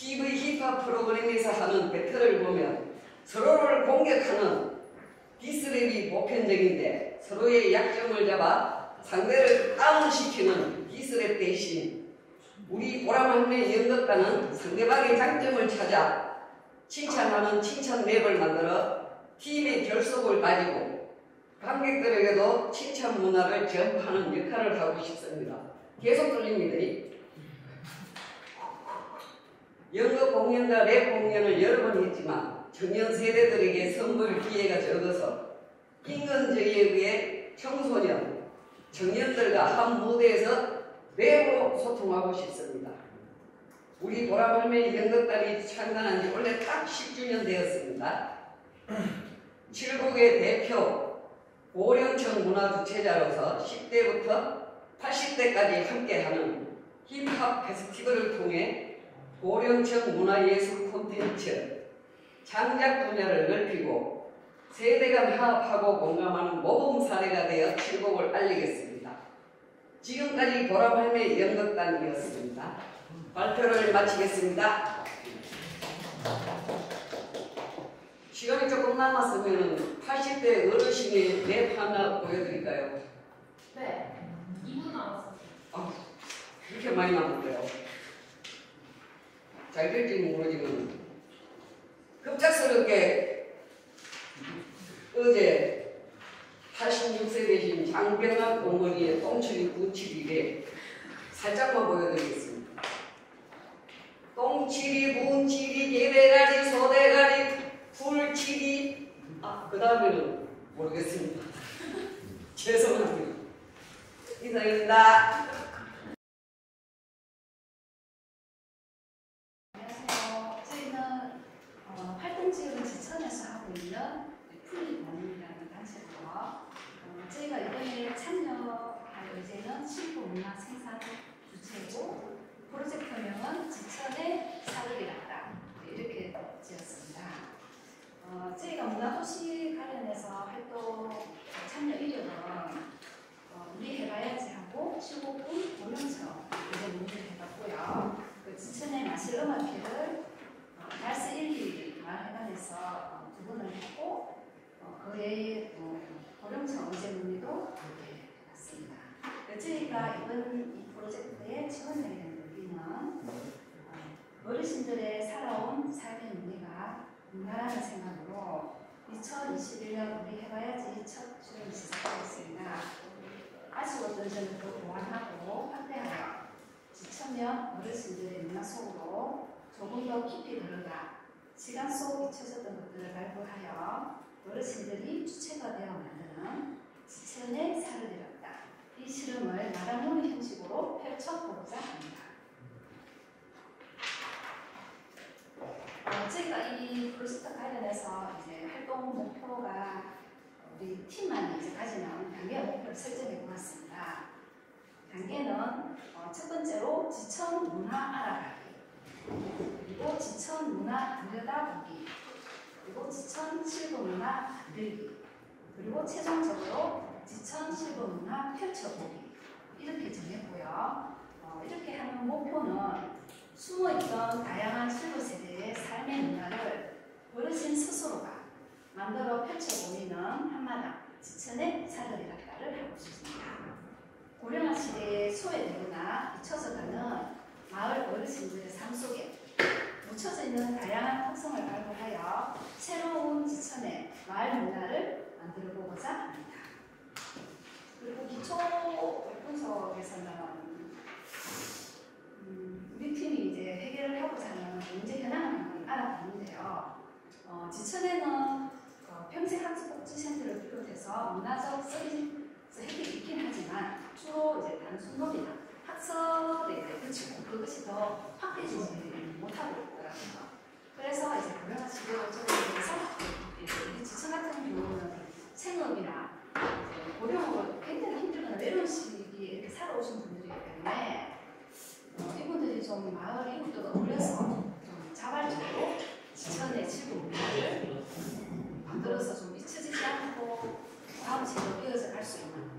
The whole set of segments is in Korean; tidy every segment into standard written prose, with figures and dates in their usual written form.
TV 힙합 프로그램에서 하는 배틀을 보면 서로를 공격하는 디스랩이 보편적인데 서로의 약점을 잡아 상대를 다운시키는 디스랩 대신 우리 보람할매 연극단은 상대방의 장점을 찾아 칭찬하는 칭찬 랩을 만들어 팀의 결속을 다지고 관객들에게도 칭찬 문화를 전파하는 역할을 하고 싶습니다. 계속 들립니다. 연극 공연과 랩 공연을 여러 번 했지만 청년 세대들에게 선보일 기회가 적어서 인근 지역의 청소년, 청년들과 한 무대에서 랩으로 소통하고 싶습니다. 우리 보람할매 연극단이 창단한 지 원래 딱 10주년 되었습니다. 7국의 대표 고령층 문화 주최자로서 10대부터 80대까지 함께하는 힙합 페스티벌을 통해 고령층 문화예술 콘텐츠, 창작 분야를 넓히고 세대 간 화합하고 공감하는 모범 사례가 되어 칠곡을 알리겠습니다. 지금까지 보람할매 연극단이었습니다. 발표를 마치겠습니다. 시간이 조금 남았으면 80대 어르신의 랩 하나 보여드릴까요? 네, 2분 남았어요. 아, 그렇게 많이 남았어요. 잘 될지는 모르지만 급작스럽게 어제 86세 되신 장병학 어머니의 똥칠이 분칠이래 살짝만 보여드리겠습니다. 똥칠이 분칠이 개대가리 소대가리 불칠이 그 다음에는 모르겠습니다. 죄송합니다. 이상입니다. 안녕하세요. 저희는 활동지역은 지천에서 하고 있는 풀리원이라는 단체고요. 저희가 이번에 참여할 의제는 실버문화 생산 주체고 프로젝트명은 지천의 사극이란다 이렇게 지었습니다. 저희가 문화도시 관련해서 활동 참여 이력은 우리 해봐야지 하고 15분 고령처럼 이제 문제를 해봤고요. 그 지천의 마실음악회를 달스 1, 2 마을회관에서 2번을 했고 그 외에 고령청 의제문의도 해봤습니다. 저희가 이번 이 프로젝트에 지원하게 된 의미는 어르신들의 살아온 삶의 문의가 문화라는 생각으로 2021년 우리 해봐야지 첫 출연을 시작하겠습니다. 아쉬웠던 점을 더 보완하고 확대하여 지천면 어르신들의 문화 속으로 조금 더 깊이 들어가 시간 속 잊혀졌던 것들을 발굴하여 어르신들이 주체가 되어 만드는 지천의 살을 잃었다. 이 실험을 나라모니 형식으로 펼쳐보고자 합니다. 저희가 이 프로젝트 관련해서 이제 활동 목표가 우리 팀만이 이제 가지는 단계 목표를 설정해 보았습니다. 단계는 첫 번째로 지천 문화 알아가기, 그리고 지천 문화 들여다보기, 그리고 지천 실버 문화 만들기, 그리고 최종적으로 지천 실버 문화 펼쳐보기 이렇게 정했고요. 이렇게 하는 목표는 숨어있던 다양한 실버 세대의 삶의 문화를 어르신 스스로가 만들어 펼쳐보이는 한마당 지천의 살을 잃었다를 하고 싶습니다. 고령화 시대에 소외되거나 잊혀져가는 마을 어르신들의 삶 속에 묻혀져 있는 다양한 특성을 발굴하여 새로운 지천의 마을 문화를 만들어 보고자 합니다. 그리고 기초 분석에서는 우리 팀이 이제 해결을 하고자 하는 문제 현황을 알아봤는데요. 지천에는 평생학습복지센터를 비롯해서 문화적 서비스 혜택이 있긴 하지만 주로 이제 단순 놀이나 학습에 그치고 그것이 더 확대되지 못하고 있더라고요. 그래서 이제 고령화 시대로 접근해서 우리 지천 같은 경우는 생업이나 고령으로 굉장히 힘들거나 외로운 시기에 이렇게 살아오신 분들이기 때문에 이분들이 좀 마을 이웃들과 어울려서 좀 자발적으로 지천의 질구 문화를 만들어서 좀 잊혀지지 않고 다음 시대로 이어져 갈 수 있는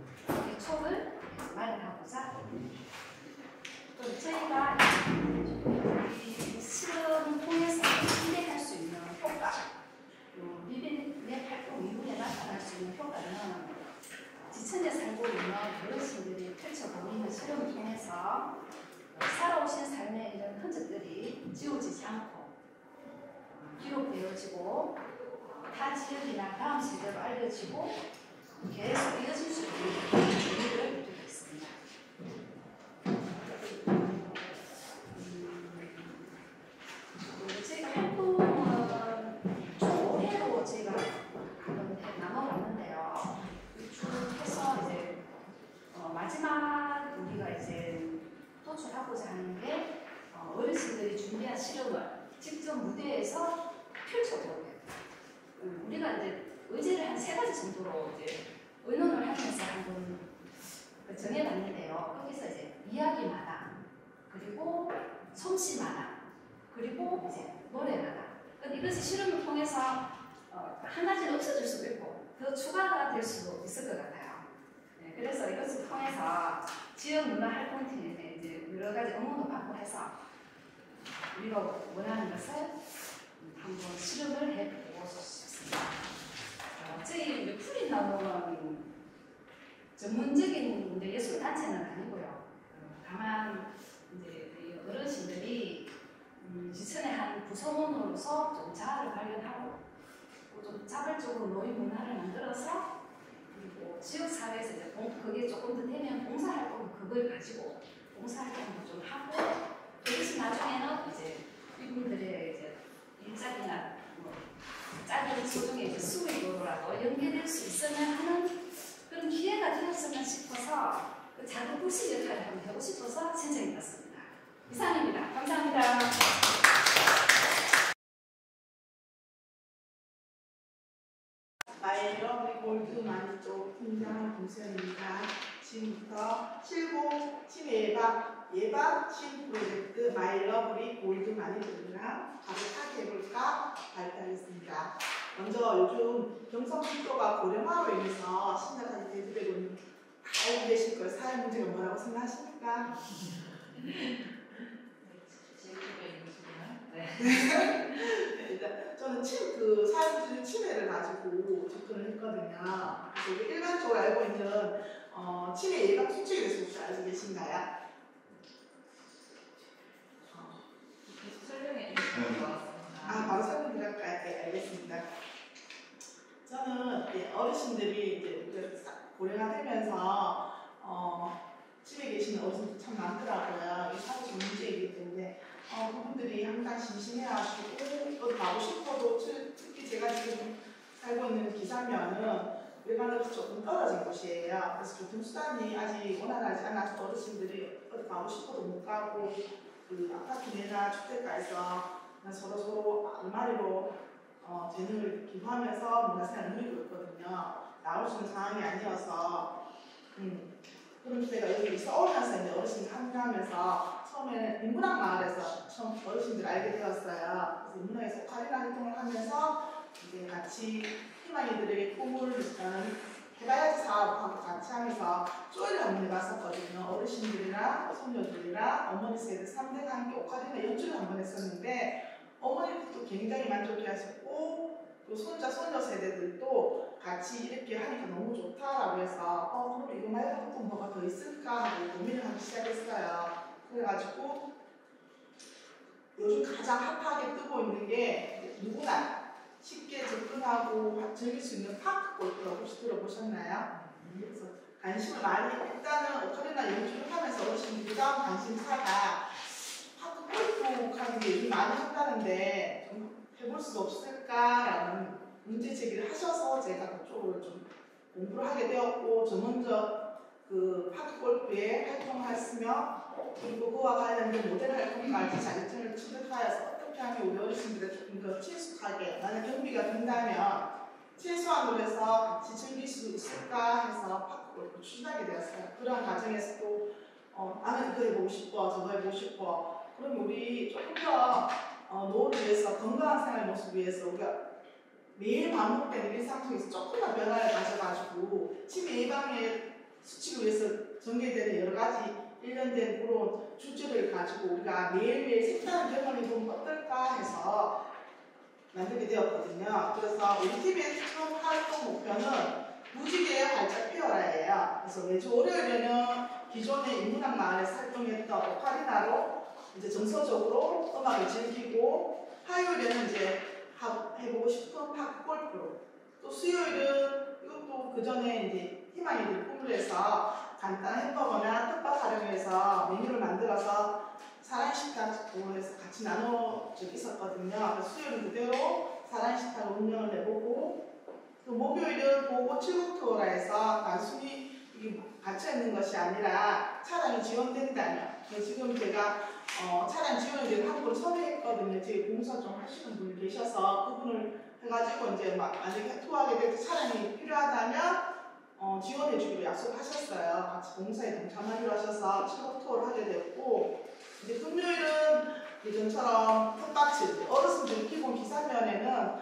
기초를 마련하고자 합니다. 또 저희가 이 실험 세대나 다음 세대로 알려지고 계속 이어질 수 있는 의미를 두고 있습니다. 저희가 활동은 총 5회로 저희가 나눠봤는데요. 쭉 해서 이제 마지막 우리가 이제 도출하고자 하는 게 어르신들이 준비한 실험을 직접 무대에서 펼쳐보는 우리가 이제 의제를 한 3가지 정도로 이제 의논을 하면서 한번 정해봤는데요. 거기서 이제 이야기마다 그리고 솜씨마다 그리고 이제 노래마다 이것이 실험을 통해서 한 가지는 없어질 수도 있고 더 추가가 될 수도 있을 것 같아요. 네, 그래서 이것을 통해서 지역 문화 활동팀에 이제 여러 가지 업무도 받고 해서 우리가 원하는 것을 한번 실험을 해보고 싶습니다. 저희 이제 푸린나무는 전문적인 예술 단체는 아니고요. 다만 이제 어르신들이 지천의 한 구성원으로서 좀 자아를 발견하고 좀 자발적으로 노인 문화를 만들어서 그리고 지역 사회에서 이제 그게 조금 더 되면 봉사활동 그걸 가지고 봉사활동도 좀 하고 그것이 나중에는 이제 이분들의 이제 일자리나 뭐 작은 소중의 이제 수익으로라도 연계될 수 있으면 하는 그런 기회가 되었으면 싶어서 그 작은 불씨 역할을 한번 해보고 싶어서 신청해봤습니다. 이상입니다. 감사합니다. 마이너 우리 골드 많이 쪽 팀장 김수현입니다. 지금부터 70 치매 예방 신 프로젝트 마이러브리 골드 마니또랑 바로 시작해볼까 발표하겠습니다. 먼저 요즘 경성 국도가 고령화로 인해서 심각하게 대두되고 있는 알고 계실 거예요. 사회 문제가 뭐라고 생각하십니까? 일단 저는 사회문제적 치매를 가지고 접근을 했거든요. 그래서 일반적으로 알고 있는 치매 예방 수칙에 대해서 혹시 알고 계신가요? 설명해 주시면 좋았습니다. 바로 설명드릴까요? 네, 알겠습니다. 저는 어르신들이 이제 고령화되면서 집에 계시는 어르신들 참 많더라고요. 이 사회적 문제이기 때문에 그분들이 항상 심심해하시고 어디 가고 싶어도 특히 제가 지금 살고 있는 기사면은 외관에서 조금 떨어진 곳이에요. 그래서 교통수단이 아직 원활하지 않아서 어르신들이 어디 가고 싶어도 못 가고 그 아파트 내나 주택가에서 서로 알마리로 재능을 기부하면서 문화생활을 누리고 있거든요. 나올 수 있는 상황이 아니어서 그럼 제가 여기 서울에서 이제 어르신들 합류하면서 처음에는 인문학 마을에서 처음 어르신들 알게 되었어요. 그래서 인문학에서 오카리나 활동을 하면서 이제 같이 희망이들에게 꿈을 해봐야지 사업하고 같이 하면서 쪼이를 한번 해봤었거든요. 어르신들이랑 손녀들이랑 어머니 세대 3대가 함께 오카리나 연주를 한번 했었는데 어머니도 굉장히 만족해하셨고 또 손자, 손녀 세대들도 같이 이렇게 하니까 너무 좋다라고 해서 그럼 이거 말고 또 뭐가 더 있을까 하고 고민을 하기 시작했어요. 그래가지고 요즘 가장 핫하게 뜨고 있는 게 누구나 쉽게 접근하고 즐길 수 있는 파크 골프라고 혹시 들어보셨나요? 그래서 관심을 많이 일단은 오카리나 연주를 하면서 어르신들이 그 다음 관심사가 파크 골프 하는 게 얘기 많이 한다는데 좀 해볼 수 없을까라는 문제 제기를 하셔서 제가 그쪽으로 좀 공부를 하게 되었고 저 먼저 그 파크 골프에 활동했으며 그리고 그와 관련된 모델 활동까지 자격증을 취득하여서 어떻게 하면 우리 어르신들이 조금 더 친숙하게 만약 경비가 된다면 최소한으로 해서 같이 즐길 수 있을까 해서 파크 골프 추진하게 되었어요. 그런 과정에서도 나는 이거 해보고 싶어 저거 해보고 싶어 그럼 우리 조금 더 노후를 위해서 건강한 생활 모습을 위해서 우리가 매일 반복되는 일상 속에서 조금만 변화를 가져가지고 치매 예방의 수칙을 위해서 전개되는 여러 가지 일련된 그런 주제를 가지고 우리가 매일매일 색다른 경험을 해보면 어떨까 해서 만들게 되었거든요. 그래서 우리 팀의 처음 활동 목표는 무지개의 활짝 피어라예요. 그래서 매주 월요일에는 기존의 인문학 마을에서 활동했던 오카리나로 이제 정서적으로 음악을 즐기고 화요일에는 이제 해보고 싶은 파크 골프로 그리고 그 전에 이제 희망이들 꿈을 해서 간단한 햄버거나 톱밥 활용해서 메뉴를 만들어서 사랑식탁으로 해서 같이 나눠 있었거든요. 그래서 수요일은 그대로 사랑식탁 운영을 해보고, 또 목요일은 보고 칠곡투어라 해서 단순히 이게 갇혀있는 것이 아니라 차량이 지원된다면, 지금 제가 차량 지원에 대한 한국을 섭외했거든요. 제 봉사 좀 하시는 분이 계셔서 그분을 해가지고 이제 만약에 투어하게 될 때 차량이 필요하다면 지원해주기로 약속하셨어요. 같이 봉사에 동참하기로 하셔서 칠곡 투어를 하게 됐고, 이제 금요일은 예전처럼 텃밭을 어르신들 기본 기사면에는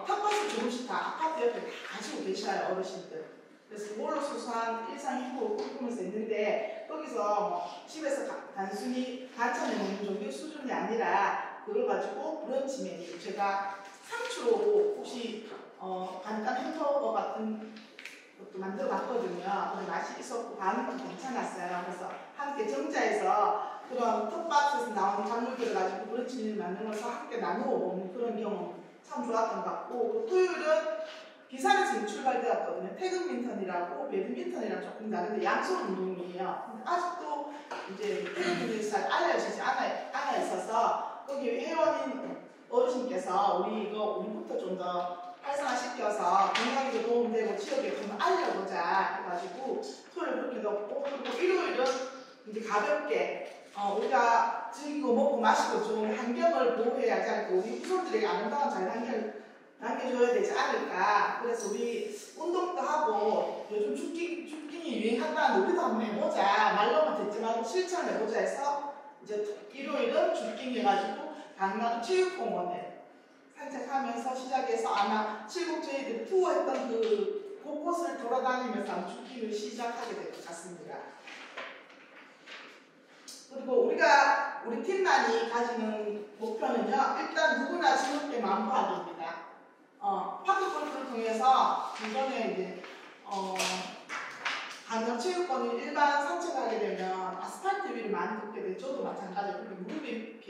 텃밭을 조금씩 다 아파트 옆에 다 가지고 계셔요, 어르신들. 그래서 그걸로 소소한 일상 행복을 꿈꾸면서 있는데, 거기서 뭐 집에서 단순히 반찬해 먹는 정도의 수준이 아니라 그걸 가지고 브런치 메뉴, 제가 상추로 혹시 간단 햄버거 같은 것도 만들어 봤거든요. 근데 맛이 있었고 반응도 괜찮았어요. 그래서 함께 정자에서 그런 텃밭에서 나온 작물들을 가지고 브런치 메뉴를 만들어서 함께 나누어 먹는 그런 경험 참 좋았던 것 같고, 토요일은 비산에서 지금 출발되었거든요. 태극민턴이라고 배드민턴이랑 조금 다른데 양손 운동이에요. 아직도 이제 태극민턴이 잘 알려지지 않아 있어서 거기 회원인 어르신께서 우리부터 좀 더 활성화시켜서 건강에도 도움되고 지역에 좀 알려보자 해가지고 토요일 그렇게 넣고, 그리고 일요일은 이제 가볍게 우리가 즐기고 먹고 마시고 좋은 환경을 보호해야지 않고 우리 후손들에게 아름다운 자연환경을 남겨줘야 되지 않을까. 그래서 우리 운동도 하고 요즘 죽깅이 유행한다는데 우리도 한번 해보자. 말로만 듣지 말고 실천을 해보자 해서 이제 일요일은 죽깅 해가지고 강남 체육공원에 산책하면서 시작해서 아마 칠곡 저희들이 투어했던 그 곳곳을 돌아다니면서 죽깅을 시작하게 될 것 같습니다. 그리고 우리 팀만이 가지는 목표는요, 일단 누구나 즐겁게 만보하기입니다. 파크 골프를 통해서 이전에 이제 강남 체육관을 일반 산책하게 되면 아스팔트 위를 많이 걷게 되죠. 저도 마찬가지로 무릎이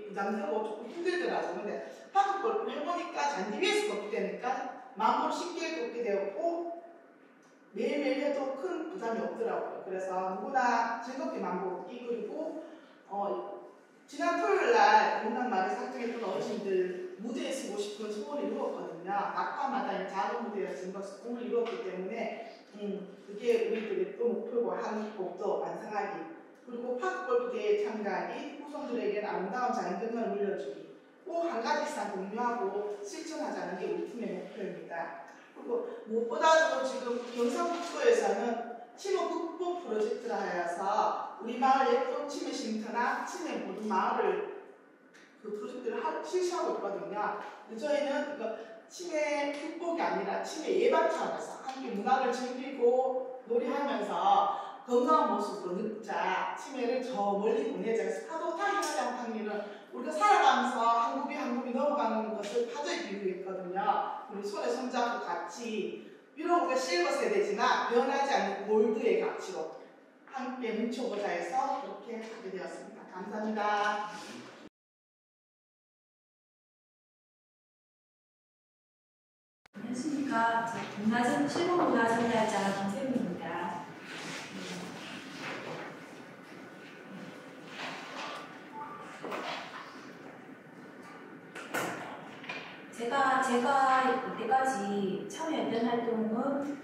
부담되고 조금 힘들더라고요. 근데 파크 골프를 해보니까 잔디 위에서 걷게 되니까 마음으로 쉽게 걷게 되었고 매일매일 해도 큰 부담이 없더라고요. 그래서 누구나 즐겁게 만보기. 그리고 지난 토요일날 공단마을에서 활동했던 어르신들 무대에 서고 싶은 소원을 이루었거든요. 낙파마다 작은 무대에서 증거서 꿈을 이루었기 때문에 그게 우리들의 또 목표고 한 곡도 완성하기, 그리고 파크골프 대회에 참가하기, 후손들에게 아름다운 자연경관을 물려주기, 꼭 한 가지 이상 공유하고 실천하자는 게 우리 팀의 목표입니다. 그리고 무엇보다도 지금 경상북도에서는 치매 극복 프로젝트라 하여서 우리 마을 예쁜 치매 쉼터나 치매 모든 마을을 그 프로젝트를 실시하고 있거든요. 저희는 치매 극복이 아니라 치매 예방 차원에서 함께 문화를 즐기고 놀이하면서 건강한 모습으로 늙자, 치매를 저 멀리 보내자. 그래서 파도 타기 하자는 확률은 우리가 살아가면서 한 굽이 넘어가는 것을 파도에 비유했거든요. 우리 손에 손잡고 같이 비록 우리가 실버 세대지만 변하지 않는 골드의 가치로 함께 뭉쳐보자 해서 그렇게 하게 되었습니다. 감사합니다. 안녕하십니까. 김나진 실버문화전략자 김세민입니다. 제가 이때까지 참여했던 활동은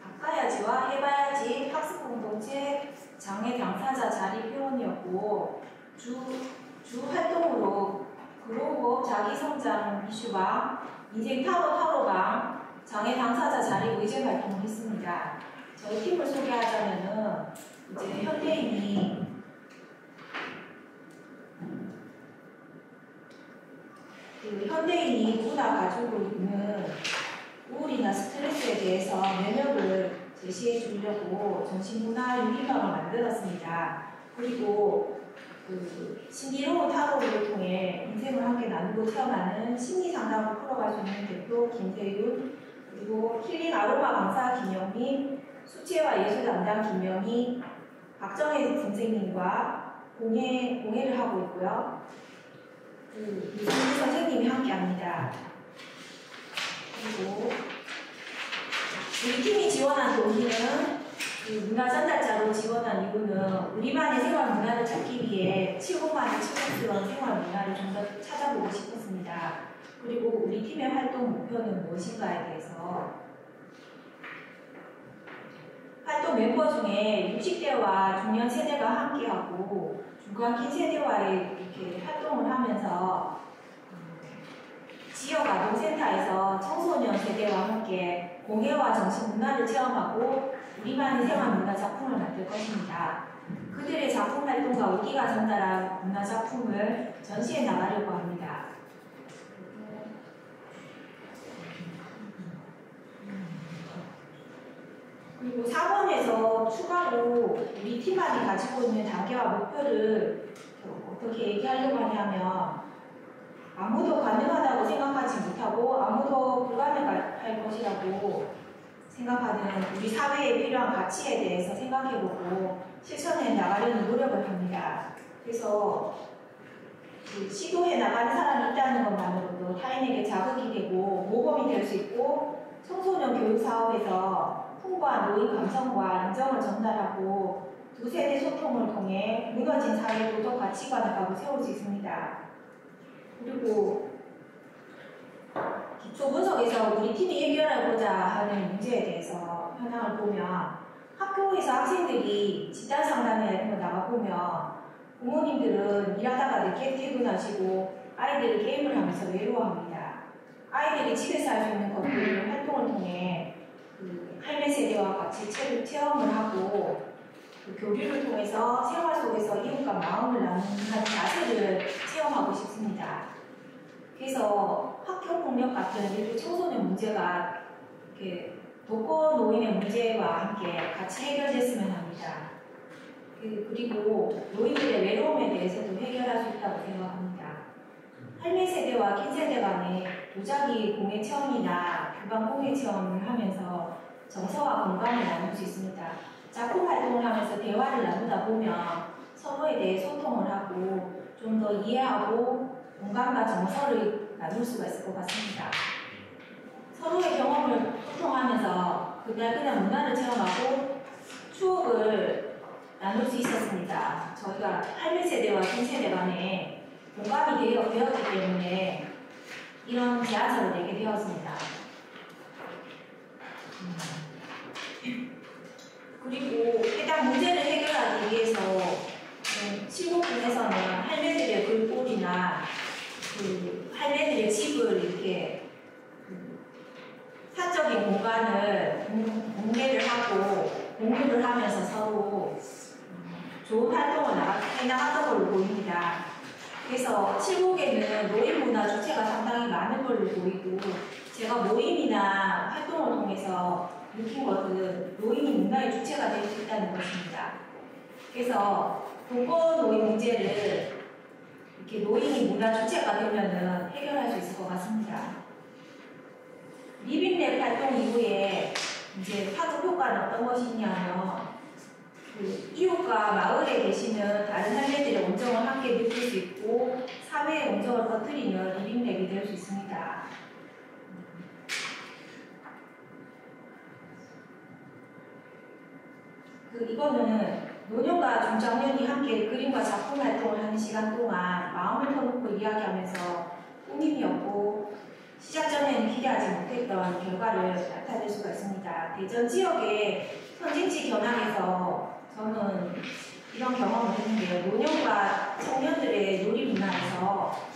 바꿔야지와 해봐야지 학습공동체 장애 당사자 자리 표현이었고, 주 활동으로 글로벌 자기성장 이슈방, 인생 타로방, 장애 당사자 자리 의제 활동을 했습니다. 저희 팀을 소개하자면은 이제 현대인이 누구나 가지고 있는 우울이나 스트레스에 대해서 면역을 제시해 주려고 정신문화 유리방을 만들었습니다. 그리고 신비로운 타로를 통해 인생을 함께 나누고 태어나는 심리상담을 풀어갈 수 있는 대표 김태윤, 그리고 힐링 아로마 강사 김영민, 수채화 예술 담당 김영희, 박정혜 선생님과 공예를 하고 있고요. 이승기 선생님이 함께 합니다. 우리 팀이 지원한 동기는 그 문화전달자로 지원한 이유는 우리만의 생활 문화를 찾기 위해 7곳만의 친근스러운 생활 문화를 좀 더 찾아보고 싶었습니다. 그리고 우리 팀의 활동 목표는 무엇인가에 대해서 활동 멤버 중에 60대와 중년 세대가 함께하고 중간 긴 세대와의 이렇게 활동을 하면서 지역 아동센터에서 청소년 세대와 함께 공예와 정신 문화를 체험하고 우리만의 생활 문화 작품을 만들 것입니다. 그들의 작품 활동과 우리가 전달한 문화 작품을 전시해 나가려고 합니다. 그리고 4번에서 추가로 우리 팀만이 가지고 있는 단계와 목표를 어떻게 얘기하려고 하냐면 아무도 가능하다고 생각하지 못하고 아무도 불가능할 것이라고 생각하는 우리 사회에 필요한 가치에 대해서 생각해보고 실천해 나가려는 노력을 합니다. 그래서 그 시도해 나가는 사람이 있다는 것만으로도 타인에게 자극이 되고 모범이 될 수 있고 청소년 교육 사업에서 풍부한 노인 감성과 인정을 전달하고 두 세대 소통을 통해 무너진 사회 도덕 가치관을 가고 세울 수 있습니다. 그리고 기초 분석에서 우리 팀이 해결하고자 하는 문제에 대해서 현황을 보면 학교에서 학생들이 집단 상담이나 이런 거 나가보면 부모님들은 일하다가 늦게 퇴근하시고 아이들이 게임을 하면서 외로워합니다. 아이들이 집에서 할 수 있는 것들 활동을 통해 그 할매 세대와 같이 체험을 하고 그 교류를 통해서 생활 속에서 이웃과 마음을 나누는 자세를 체험하고 싶습니다. 그래서 학교 폭력 같은 일부 청소년 문제가 이렇게 독거 노인의 문제와 함께 같이 해결됐으면 합니다. 그리고 노인들의 외로움에 대해서도 해결할 수 있다고 생각합니다. 할매 세대와 긴 세대 간의 도자기 공예 체험이나 규방 공예 체험을 하면서 정서와 공감을 나눌 수 있습니다. 작품 활동을 하면서 대화를 나누다 보면 서로에 대해 소통을 하고 좀 더 이해하고 공감과 정서를 나눌 수가 있을 것 같습니다. 서로의 경험을 소통하면서 그날 문화를 체험하고 추억을 나눌 수 있었습니다. 저희가 할매 세대와 긴 세대 간에 공감이 되었기 때문에 이런 제안서를 내게 되었습니다. 그리고 해당 문제를 해결하기 위해서 시국군에서는 할매들의 글꼴이나 그 할매들의 집을 이렇게 사적인 공간을 공개를 하고 공유를 하면서 서로 좋은 활동을 해나갔던 걸로 보입니다. 그래서 칠곡에는 노인 문화 주체가 상당히 많은 걸로 보이고 제가 모임이나 활동을 통해서 느낀 것은 노인이 문화의 주체가 될 수 있다는 것입니다. 그래서 독거 노인 문제를 이렇게 노인이 문화 주체가 되면은 해결할 수 있을 것 같습니다. 리빙랩 활동 이후에 이제 파급 효과는 어떤 것이냐면 그 이웃과 마을에 계시는 다른 할매들의 온정을 함께 느낄 수 있고 사회의 온정을 퍼뜨리는 리빙랩이 될 수 있습니다. 이거는 노년과 중장년이 함께 그림과 작품 활동을 하는 시간 동안 마음을 터놓고 이야기하면서 꾸밈이 없고 시작 전에는 기대하지 못했던 결과를 나타낼 수가 있습니다. 대전 지역의 선진지 견학에서 저는 이런 경험을 했는데요. 노년과 청년들의 놀이 문화에서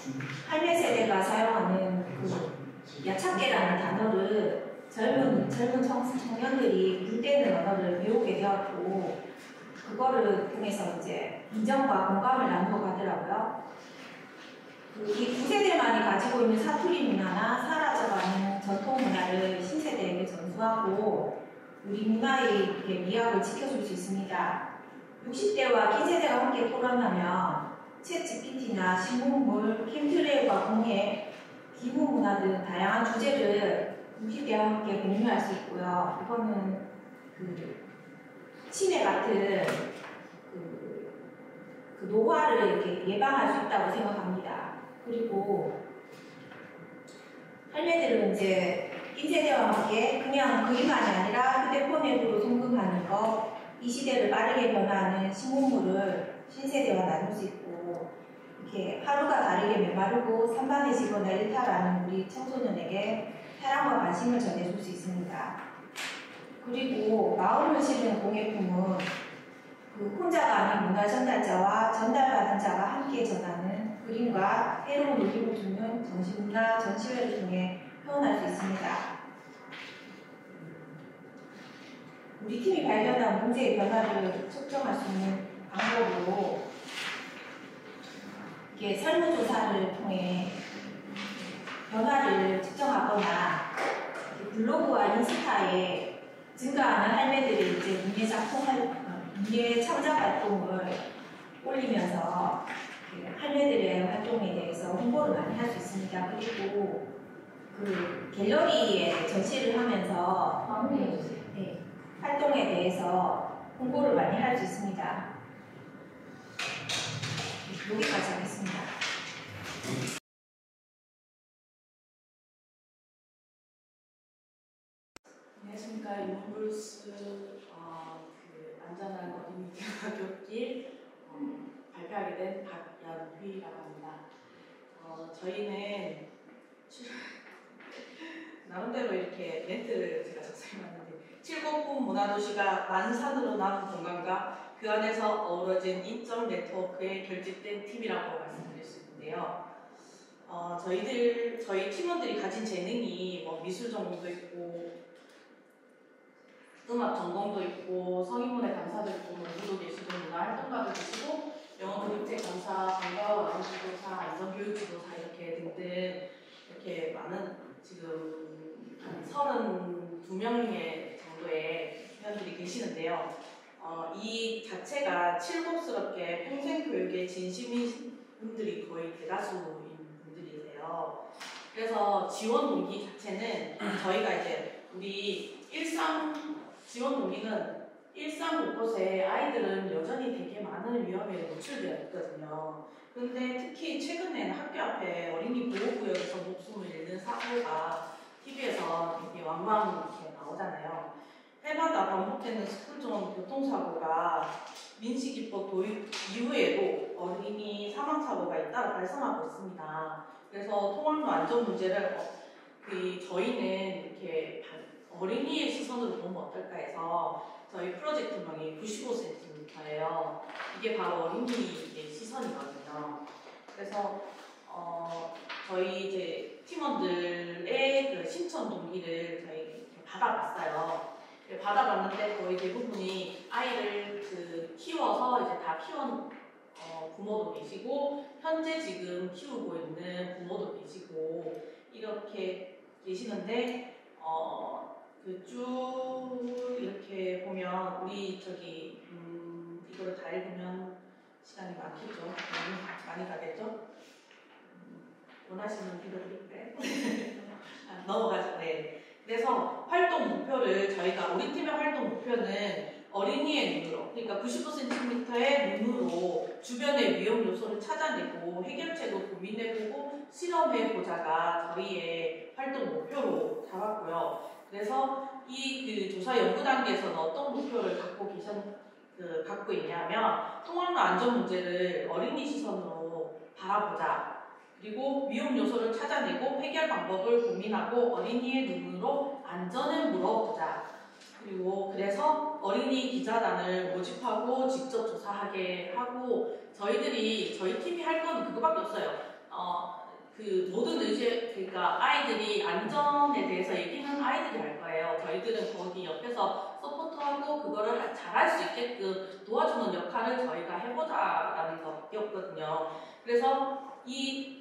할매 세대가 사용하는 그 야착계라는 단어를 젊은 청년들이 굴대는 언어를 배우게 되었고 그거를 통해서 이제 인정과 공감을 나누어 가더라고요. 이 9세대만이 가지고 있는 사투리 문화나 사라져가는 전통 문화를 신세대에게 전수하고 우리 문화의 미학을 지켜줄 수 있습니다. 60대와 긴 세대가 함께 토론하면 챗 GPT나 신문물, 캠트레일과 공예, 기부 문화 등 다양한 주제를 60대와 함께 공유할 수 있고요. 이거는 그 치매 같은 그 노화를 이렇게 예방할 수 있다고 생각합니다. 그리고 할매들은 이제 인쇄대와 함께 그냥 그림만이 아니라 휴대폰 앱으로 송금하는 것, 이 시대를 빠르게 변화하는 신문물을 신세대와 나눌 수 있고, 이렇게 하루가 다르게 메마르고 산만해지거나 일탈하는 우리 청소년에게 사랑과 관심을 전해줄 수 있습니다. 그리고 마음을 실은 공예품은 그 혼자가 아닌 문화 전달자와 전달받은 자가 함께 전하는 그림과 새로운 울림을 주는 정신문화 전시회를 통해 표현할 수 있습니다. 우리 팀이 발견한 문제의 변화를 측정할 수 있는 방법으로 이렇게 설문조사를 통해 변화를 측정하거나 블로그와 인스타에 증가하는 할매들이 이제 문예 창작 활동을 올리면서 할매들의 활동에 대해서 홍보를 많이 할 수 있습니다. 그리고 그 갤러리에 전시를 하면서 마무리해주세요. 네, 활동에 대해서 홍보를 많이 할 수 있습니다. 여기까지 하겠습니다. 안녕하십니까. 인문블루스 그 안전한 어린이 교육길 발표하게 된 박연휘라고 합니다. 저희는 나름대로 이렇게 멘트를 제가 작성해봤는데 7곳 문화도시가 만산으로 남은 공간과 그 안에서 어우러진 인적 네트워크에 결집된 팀이라고 말씀드릴 수 있는데요. 저희 팀원들이 가진 재능이 뭐 미술 전공도 있고 음악 전공도 있고 성인문예 강사도 있고 연구도 계시고 문화활동가도 계시고 영어 교육책 강사, 방과후 안전지도사, 안전교육지도사 이렇게 등등 이렇게 많은 지금 한 32명의 정도의 회원들이 계시는데요. 이 자체가 칠곡스럽게 평생교육에 진심인 분들이 거의 대다수인 분들이세요. 그래서 지원 동기 자체는 저희가 이제 우리 지원 동기는 일상 곳곳에 아이들은 여전히 되게 많은 위험에 노출되어 있거든요. 그런데 특히 최근에는 학교 앞에 어린이 보호구역에서 목숨을 잃는 사고가 TV에서 되게 왕왕 이렇게 나오잖아요. 해마다 반복되는 스쿨존 교통사고가 민식이법 도입 이후에도 어린이 사망사고가 잇따라 발생하고 있습니다. 그래서 통학로 안전 문제를 저희는 이렇게 어린이의 시선으로 보면 어떨까 해서 저희 프로젝트명이 95cm예요. 이게 바로 어린이의 시선이거든요. 그래서 저희 이제 팀원들의 그 신청 동기를 저희 이렇게 받아봤어요. 받아봤는데 거의 대부분이 아이를 키워서 이제 다 키운 부모도 계시고 현재 지금 키우고 있는 부모도 계시고 이렇게 계시는데 쭉 이렇게 보면 우리 이거를 다 읽으면 시간이 많겠죠. 많이 가겠죠. 원하시는 빌어드릴까요? 넘어가죠. 네. 그래서 활동 목표를 저희가 우리 팀의 활동 목표는 어린이의 눈으로, 그러니까 95cm의 눈으로 주변의 위험 요소를 찾아내고 해결책을 고민해보고 실험해보자가 저희의 활동 목표로 잡았고요. 그래서 이 조사 연구 단계에서는 어떤 목표를 갖고 있냐면 통학로 안전 문제를 어린이 시선으로 바라보자. 그리고 위험 요소를 찾아내고 해결 방법을 고민하고 어린이의 눈으로 안전을 물어보자. 그리고 그래서 어린이 기자단을 모집하고 직접 조사하게 하고 저희 팀이 할 건 그거밖에 없어요. 모든 그러니까 아이들이 안전에 대해서 얘기는 아이들이 할 거예요. 저희들은 거기 옆에서 서포트하고 그거를 잘할 수 있게끔 도와주는 역할을 저희가 해보자라는 것이었거든요. 그래서 이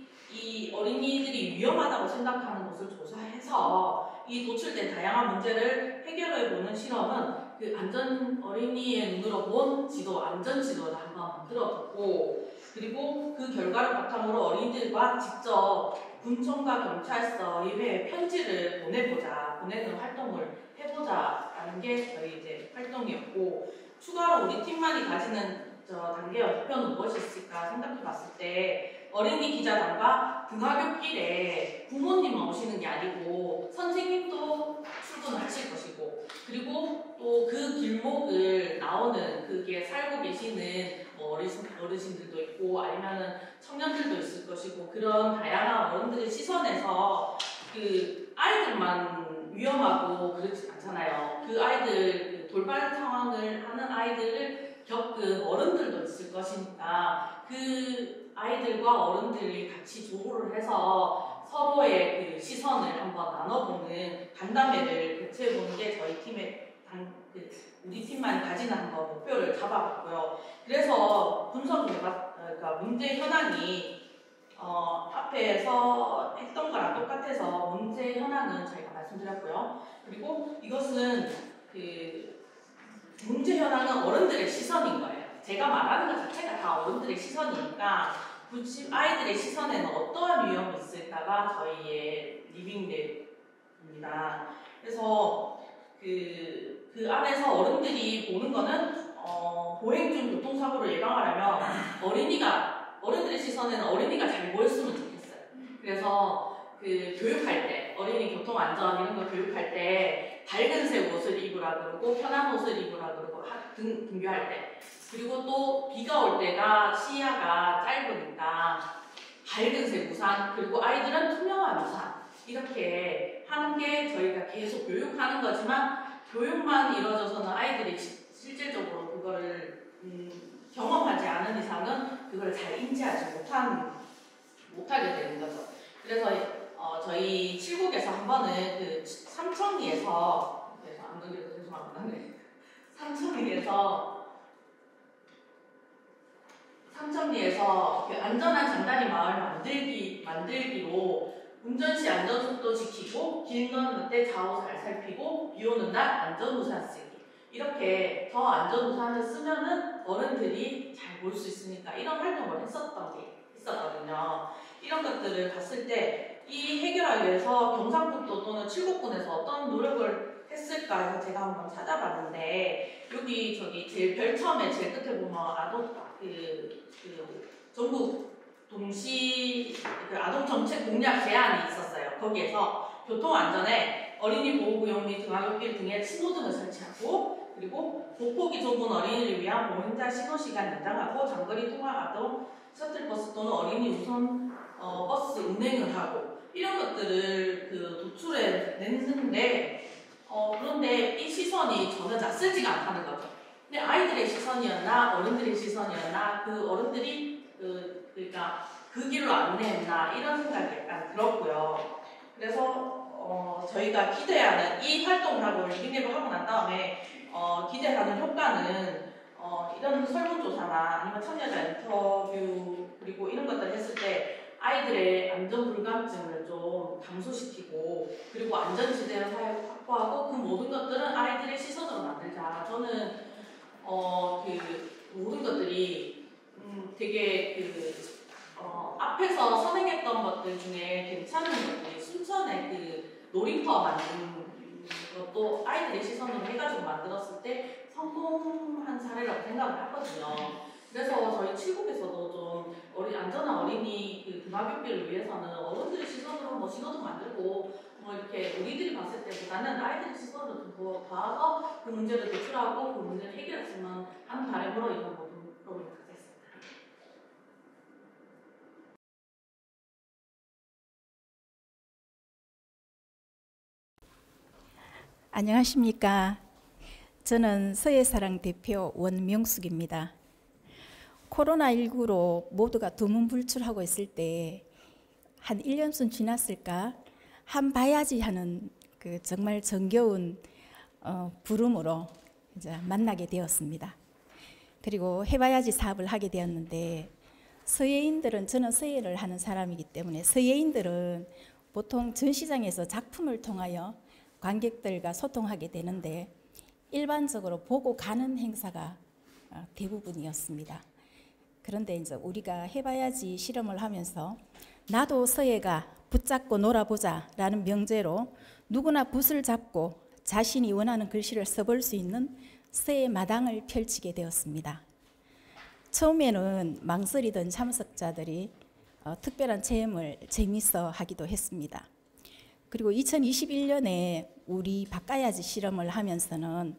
어린이들이 위험하다고 생각하는 것을 조사해서 이 도출된 다양한 문제를 해결해보는 실험은 어린이의 눈으로 본 안전지도를 한번 만들어보고 그리고 그 결과를 바탕으로 어린이들과 직접 군청과 경찰서, 의회에 편지를 보내는 활동을 해보자라는 게 저희 이제 활동이었고 추가로 우리 팀만이 가지는 단계의 목표는 무엇이 있을까 생각해봤을 때 어린이 기자단과 등하굣길에 부모님만 오시는 게 아니고 선생님도 그리고 또 그 길목을 나오는 그게 살고 계시는 뭐 어르신들도 있고 아니면은 청년들도 있을 것이고 그런 다양한 어른들의 시선에서 그 아이들만 위험하고 그렇지 않잖아요. 그 아이들, 그 돌발 상황을 하는 아이들을 겪은 어른들도 있을 것이니까 그 아이들과 어른들이 같이 조우를 해서 서로의 그 시선을 한번 나눠보는 간담회를 개최해보는 게 저희 팀의 우리 팀만 가지는 한번 목표를 잡아봤고요. 그래서 그러니까 문제 현황이 앞에서 했던 거랑 똑같아서 문제 현황은 저희가 말씀드렸고요. 그리고 이것은 그 문제 현황은 어른들의 시선인 거예요. 제가 말하는 것 자체가 다 어른들의 시선이니까 굳이 아이들의 시선에는 어떠한 위험이 있을까가 저희의 리빙랩입니다. 그래서 그 안에서 어른들이 보는 거는 보행 중 교통사고를 예방하려면 어른들의 시선에는 어린이가 잘 보였으면 좋겠어요. 그래서 그 교육할 때 어린이 교통안전 이런 거 교육할 때 밝은색 옷을 입으라 그러고 편한 옷을 입으라 그러고 등교할 때 그리고 또 비가 올 때가 시야가 짧으니까 밝은색 우산 그리고 아이들은 투명한 우산 이렇게 하는 게 저희가 계속 교육하는 거지만 교육만 이루어져서는 아이들이 실질적으로 그거를 경험하지 않은 이상은 그걸 잘 인지하지 못하게 되는 거죠. 그래서 저희 7국에서 한 번은 그 삼천리에서 안 그래도 죄송합니다. 삼천리에서 그 안전한 장단위 마을 만들기로 운전 시 안전속도 지키고 길 건널 때 좌우 잘 살피고 비 오는 날 안전우산 쓰기 이렇게 더 안전우산을 쓰면은 어른들이 잘 볼 수 있으니까 이런 활동을 했었던 게 있었거든요. 이런 것들을 봤을 때 이 해결하기 위해서 경상북도 또는 칠곡군에서 어떤 노력을 했을까 해서 제가 한번 찾아봤는데 저기 제일 처음에 제일 끝에 보면 전국 동시 아동정책 공약 제안이 있었어요. 거기에서 교통안전에 어린이 보호구역 및 등하굣길 등에 신호등을 설치하고 그리고 보폭이 좁은 어린이를 위한 보행자 신호시간 연장하고 장거리 통학 아동 셔틀버스 또는 어린이 우선 버스 운행을 하고 이런 것들을 도출해 냈는데 그런데 이 시선이 전혀 낯설지가 않다는 거죠. 근데 아이들의 시선이었나 어른들의 시선이었나 그 어른들이 그러니까 그 길로 안내했나 이런 생각이 약간 들었고요. 그래서 저희가 기대하는 이 활동을 하고 리빙랩을 하고 난 다음에 기대하는 효과는 이런 설문조사나 아니면 참여자 인터뷰 그리고 이런 것들 했을 때 아이들의 안전불감증을 좀 감소시키고 그리고 안전지대를 확보하고 그 모든 것들은 아이들의 시선으로 만들자. 저는 그 모든 것들이 되게 앞에서 선행했던 것들 중에 괜찮은 것들이 순천의 그 놀이터 만드는 것도 아이들의 시선으로 해가지고 만들었을 때 성공한 사례라고 생각을 하거든요. 그래서 저희 칠곡에서도 좀 안전한 어린이 그 등하굣길을 위해서는 어른들의 시선으로 뭐 신호등 만들고 뭐 이렇게 우리들이 봤을 때보다는 아이들의 시선으로 좀 봐서 그 문제를 대출하고 그 문제를 해결했으면 하는 바람으로 이런 모든 프로그램을 가졌습니다. 안녕하십니까. 저는 서예사랑 대표 원명숙입니다. 코로나19로 모두가 두문불출하고 있을 때 한 1년쯤 지났을까 한 봐야지 하는 그 정말 정겨운 부름으로 이제 만나게 되었습니다. 그리고 해봐야지 사업을 하게 되었는데 서예인들은 저는 서예를 하는 사람이기 때문에 서예인들은 보통 전시장에서 작품을 통하여 관객들과 소통하게 되는데 일반적으로 보고 가는 행사가 대부분이었습니다. 그런데 이제 우리가 해봐야지 실험을 하면서 나도 서예가 붙잡고 놀아보자 라는 명제로 누구나 붓을 잡고 자신이 원하는 글씨를 써볼 수 있는 서예 마당을 펼치게 되었습니다. 처음에는 망설이던 참석자들이 특별한 체험을 재미있어 하기도 했습니다. 그리고 2021년에 우리 바꿔야지 실험을 하면서는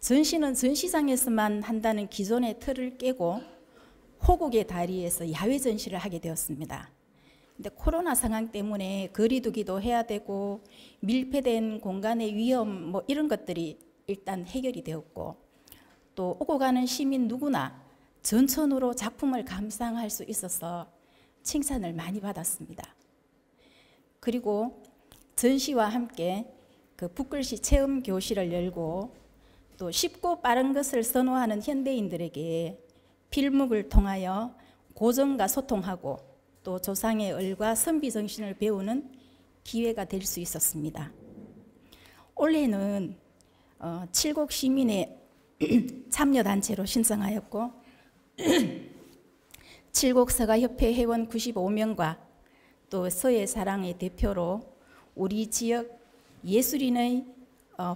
전시는 전시장에서만 한다는 기존의 틀을 깨고 호국의 다리에서 야외 전시를 하게 되었습니다. 근데 코로나 상황 때문에 거리두기도 해야 되고 밀폐된 공간의 위험 뭐 이런 것들이 일단 해결이 되었고, 또 오고 가는 시민 누구나 전천후로 작품을 감상할 수 있어서 칭찬을 많이 받았습니다. 그리고 전시와 함께 그 붓글씨 체험 교실을 열고 또 쉽고 빠른 것을 선호하는 현대인들에게 필목을 통하여 고전과 소통하고 또 조상의 을과 선비 정신을 배우는 기회가 될 수 있었습니다. 올해는 칠곡 시민의 참여단체로 신청하였고 칠곡 서가협회 회원 95명과 또 서예사랑의 대표로 우리 지역 예술인의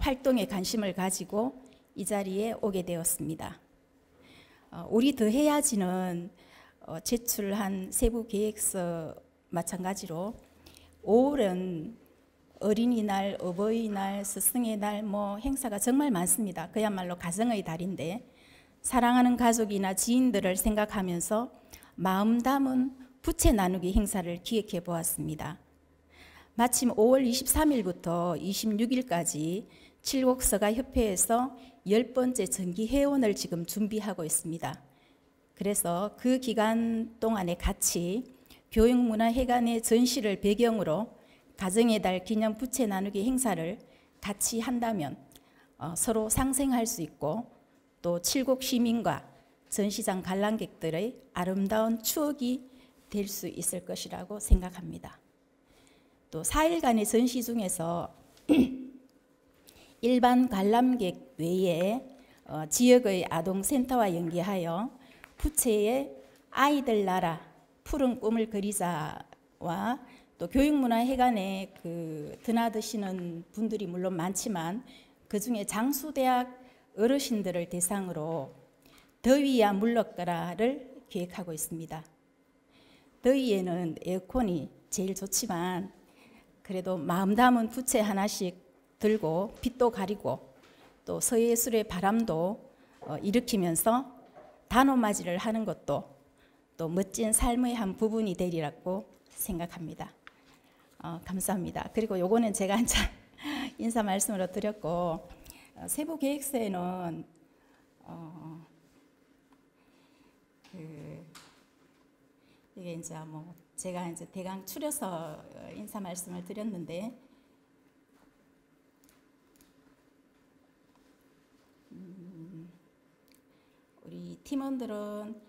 활동에 관심을 가지고 이 자리에 오게 되었습니다. 우리 더해야지는 제출한 세부 계획서 마찬가지로 5월은 어린이날, 어버이날, 스승의 날 뭐 행사가 정말 많습니다. 그야말로 가정의 달인데 사랑하는 가족이나 지인들을 생각하면서 마음 담은 부채 나누기 행사를 기획해 보았습니다. 마침 5월 23일부터 26일까지 칠곡서가협회에서 10번째 정기 회원을 지금 준비하고 있습니다. 그래서 그 기간 동안에 같이 교육문화회관의 전시를 배경으로 가정의 달 기념 부채 나누기 행사를 같이 한다면 서로 상생할 수 있고 또 칠곡 시민과 전시장 관람객들의 아름다운 추억이 될 수 있을 것이라고 생각합니다. 또 4일간의 전시 중에서 일반 관람객 외에 지역의 아동센터와 연계하여 부채의 아이들 나라 푸른 꿈을 그리자와 또 교육문화회관에 드나드시는 분들이 물론 많지만 그중에 장수대학 어르신들을 대상으로 더위야 물러가라를 기획하고 있습니다. 더위에는 에어컨이 제일 좋지만 그래도 마음 담은 부채 하나씩 들고 빛도 가리고 또 서예술의 바람도 일으키면서 단오맞이를 하는 것도 또 멋진 삶의 한 부분이 되리라고 생각합니다. 감사합니다. 그리고 요거는 제가 인사 말씀으로 드렸고 세부 계획서에는 이게 이제 뭐 제가 이제 대강 추려서 인사 말씀을 드렸는데 우리 팀원들은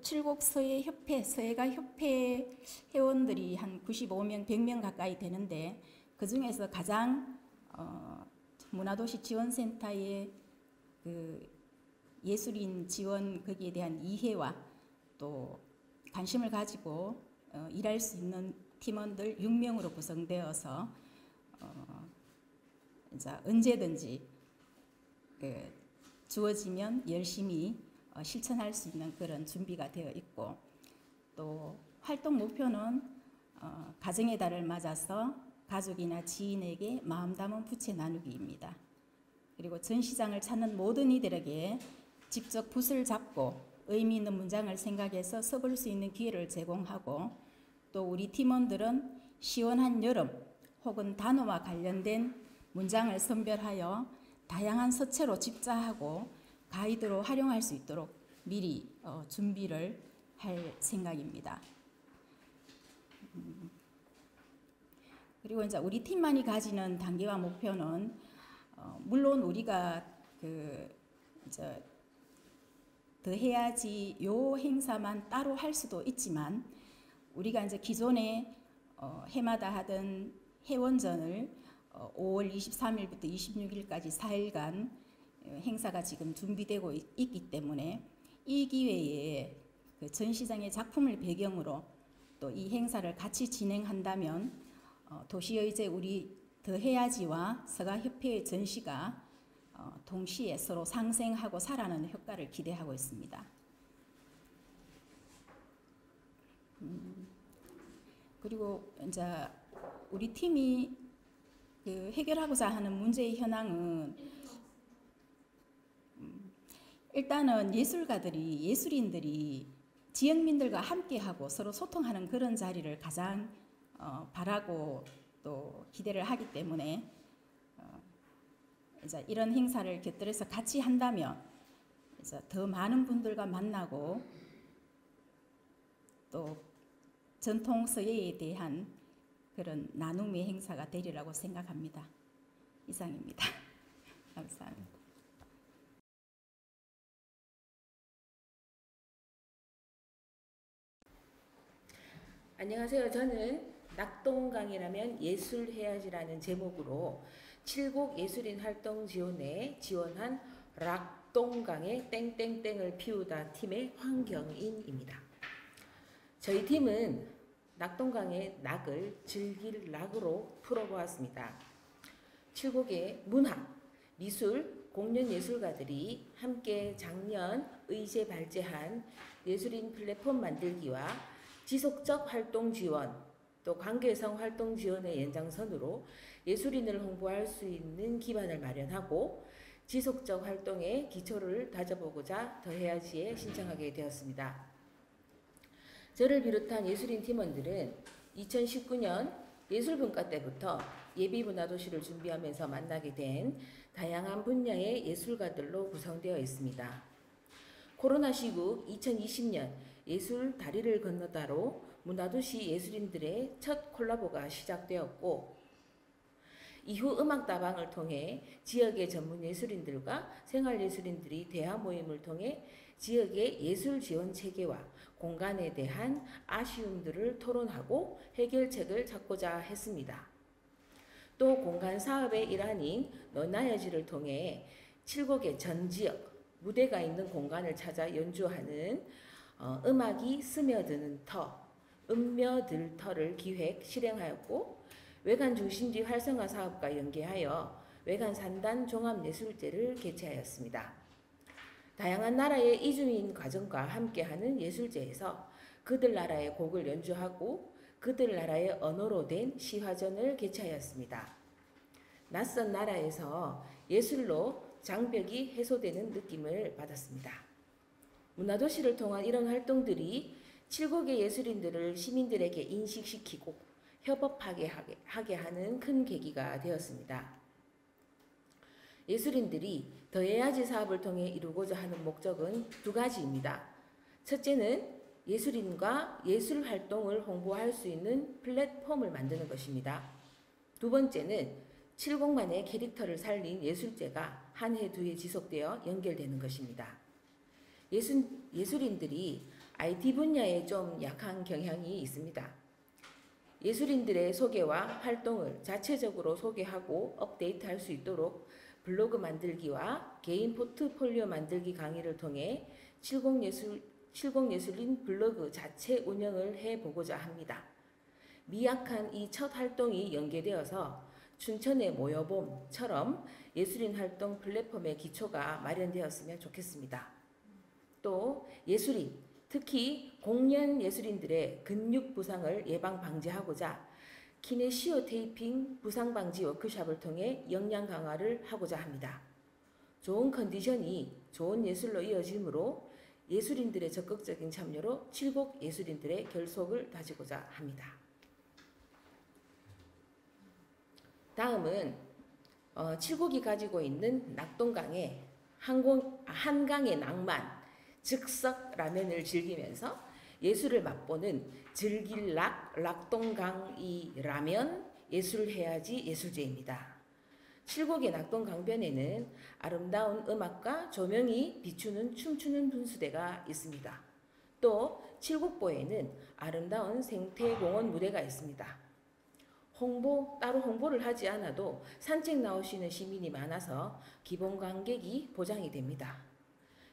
칠곡서예협회, 서예가협회 회원들이 한 95명, 100명 가까이 되는데 그 중에서 가장 문화도시 지원센터의 예술인 지원 거기에 대한 이해와 또 관심을 가지고 일할 수 있는 팀원들 6명으로 구성되어서 이제 언제든지 주어지면 열심히 실천할 수 있는 그런 준비가 되어 있고 또 활동 목표는 가정의 달을 맞아서 가족이나 지인에게 마음 담은 부채 나누기입니다. 그리고 전시장을 찾는 모든 이들에게 직접 붓을 잡고 의미 있는 문장을 생각해서 써볼 수 있는 기회를 제공하고 또 우리 팀원들은 시원한 여름 혹은 단어와 관련된 문장을 선별하여 다양한 서체로 집자하고 가이드로 활용할 수 있도록 미리 준비를 할 생각입니다. 그리고 이제 우리 팀만이 가지는 단계와 목표는 물론 우리가 이제 더 해야지 요 행사만 따로 할 수도 있지만 우리가 이제 기존에 해마다 하던 회원전을 5월 23일부터 26일까지 4일간 행사가 지금 준비되고 있기 때문에 이 기회에 전시장의 작품을 배경으로 또 이 행사를 같이 진행한다면 도시의제 우리 더해야지와 서가협회의 전시가 동시에 서로 상생하고 살아나는 효과를 기대하고 있습니다. 그리고 이제 우리 팀이 그 해결하고자 하는 문제의 현황은 일단은 예술인들이 지역민들과 함께하고 서로 소통하는 그런 자리를 가장 바라고 또 기대를 하기 때문에 이제 이런 행사를 곁들여서 같이 한다면 이제 더 많은 분들과 만나고 또 전통 서예에 대한 그런 나눔의 행사가 되리라고 생각합니다. 이상입니다. 감사합니다. 안녕하세요. 저는 낙동강이라면 예술해야지라는 제목으로 칠곡 예술인 활동 지원에 지원한 낙동강의 땡땡땡을 피우다 팀의 황경인입니다. 저희 팀은 낙동강의 낙을 즐길 낙으로 풀어보았습니다. 칠곡의 문화, 미술, 공연 예술가들이 함께 작년 의제 발제한 예술인 플랫폼 만들기와 지속적 활동 지원, 또 관계성 활동 지원의 연장선으로 예술인을 홍보할 수 있는 기반을 마련하고 지속적 활동의 기초를 다져보고자 더해야지에 신청하게 되었습니다. 저를 비롯한 예술인 팀원들은 2019년 예술분과 때부터 예비문화도시를 준비하면서 만나게 된 다양한 분야의 예술가들로 구성되어 있습니다. 코로나 시국 2020년 예술 다리를 건너다로 문화도시 예술인들의 첫 콜라보가 시작되었고, 이후 음악다방을 통해 지역의 전문 예술인들과 생활예술인들이 대화 모임을 통해 지역의 예술 지원 체계와 공간에 대한 아쉬움들을 토론하고 해결책을 찾고자 했습니다. 또 공간 사업의 일환인 너나여지를 통해 칠곡의 전 지역 무대가 있는 공간을 찾아 연주하는 음악이 스며드는 터, 음며들 터를 기획 실행하였고, 외관 중심지 활성화 사업과 연계하여 외관 산단 종합예술제를 개최하였습니다. 다양한 나라의 이주민 가정과 함께하는 예술제에서 그들 나라의 곡을 연주하고 그들 나라의 언어로 된 시화전을 개최하였습니다. 낯선 나라에서 예술로 장벽이 해소되는 느낌을 받았습니다. 문화도시를 통한 이런 활동들이 칠곡의 예술인들을 시민들에게 인식시키고 협업하게 하는 큰 계기가 되었습니다. 예술인들이 더해야지 사업을 통해 이루고자 하는 목적은 두 가지입니다. 첫째는 예술인과 예술 활동을 홍보할 수 있는 플랫폼을 만드는 것입니다. 두 번째는 칠곡만의 캐릭터를 살린 예술제가 한 해 두 해 지속되어 연결되는 것입니다. 예술인들이 IT 분야에 좀 약한 경향이 있습니다. 예술인들의 소개와 활동을 자체적으로 소개하고 업데이트할 수 있도록 블로그 만들기와 개인 포트폴리오 만들기 강의를 통해 칠곡예술인 블로그 자체 운영을 해보고자 합니다. 미약한 이 첫 활동이 연계되어서 춘천의 모여봄처럼 예술인 활동 플랫폼의 기초가 마련되었으면 좋겠습니다. 또 예술인, 특히 공연 예술인들의 근육 부상을 예방 방지하고자 키네시오 테이핑 부상 방지 워크숍을 통해 역량 강화를 하고자 합니다. 좋은 컨디션이 좋은 예술로 이어지므로 예술인들의 적극적인 참여로 칠곡 예술인들의 결속을 다지고자 합니다. 다음은 칠곡이 가지고 있는 낙동강의 한강의 낭만, 즉석 라면을 즐기면서 예술을 맛보는 즐길 낙동강이 라면 예술해야지 예술제입니다. 칠곡의 낙동강변에는 아름다운 음악과 조명이 비추는 춤추는 분수대가 있습니다. 또 칠곡보에는 아름다운 생태공원 무대가 있습니다. 따로 홍보를 하지 않아도 산책 나오시는 시민이 많아서 기본 관객이 보장이 됩니다.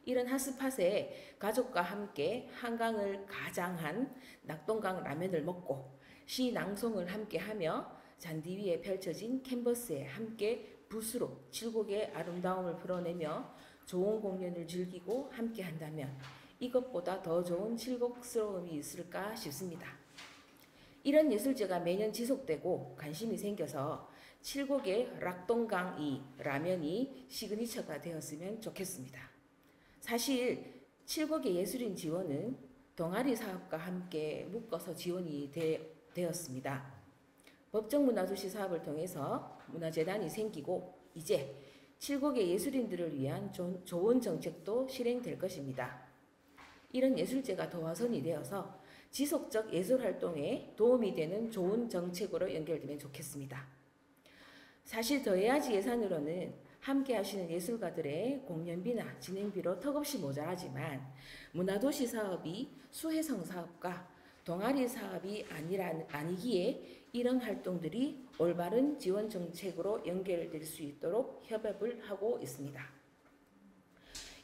이런 핫스팟에 가족과 함께 한강을 가장한 낙동강 라면을 먹고 시 낭송을 함께하며 잔디 위에 펼쳐진 캔버스에 함께 붓으로 칠곡의 아름다움을 풀어내며 좋은 공연을 즐기고 함께 한다면 이것보다 더 좋은 칠곡스러움이 있을까 싶습니다. 이런 예술제가 매년 지속되고 관심이 생겨서 칠곡의 락동강이 라면이 시그니처가 되었으면 좋겠습니다. 사실 칠곡의 예술인 지원은 동아리 사업과 함께 묶어서 지원이 되었습니다. 법정문화도시 사업을 통해서 문화재단이 생기고 이제 칠곡의 예술인들을 위한 좋은 정책도 실행될 것입니다. 이런 예술제가 도화선이 되어서 지속적 예술활동에 도움이 되는 좋은 정책으로 연결되면 좋겠습니다. 사실 더해야지 예산으로는 함께 하시는 예술가들의 공연비나 진행비로 턱없이 모자라지만 문화도시 사업이 수혜성 사업과 동아리 사업이 아니기에 이런 활동들이 올바른 지원 정책으로 연결될 수 있도록 협업을 하고 있습니다.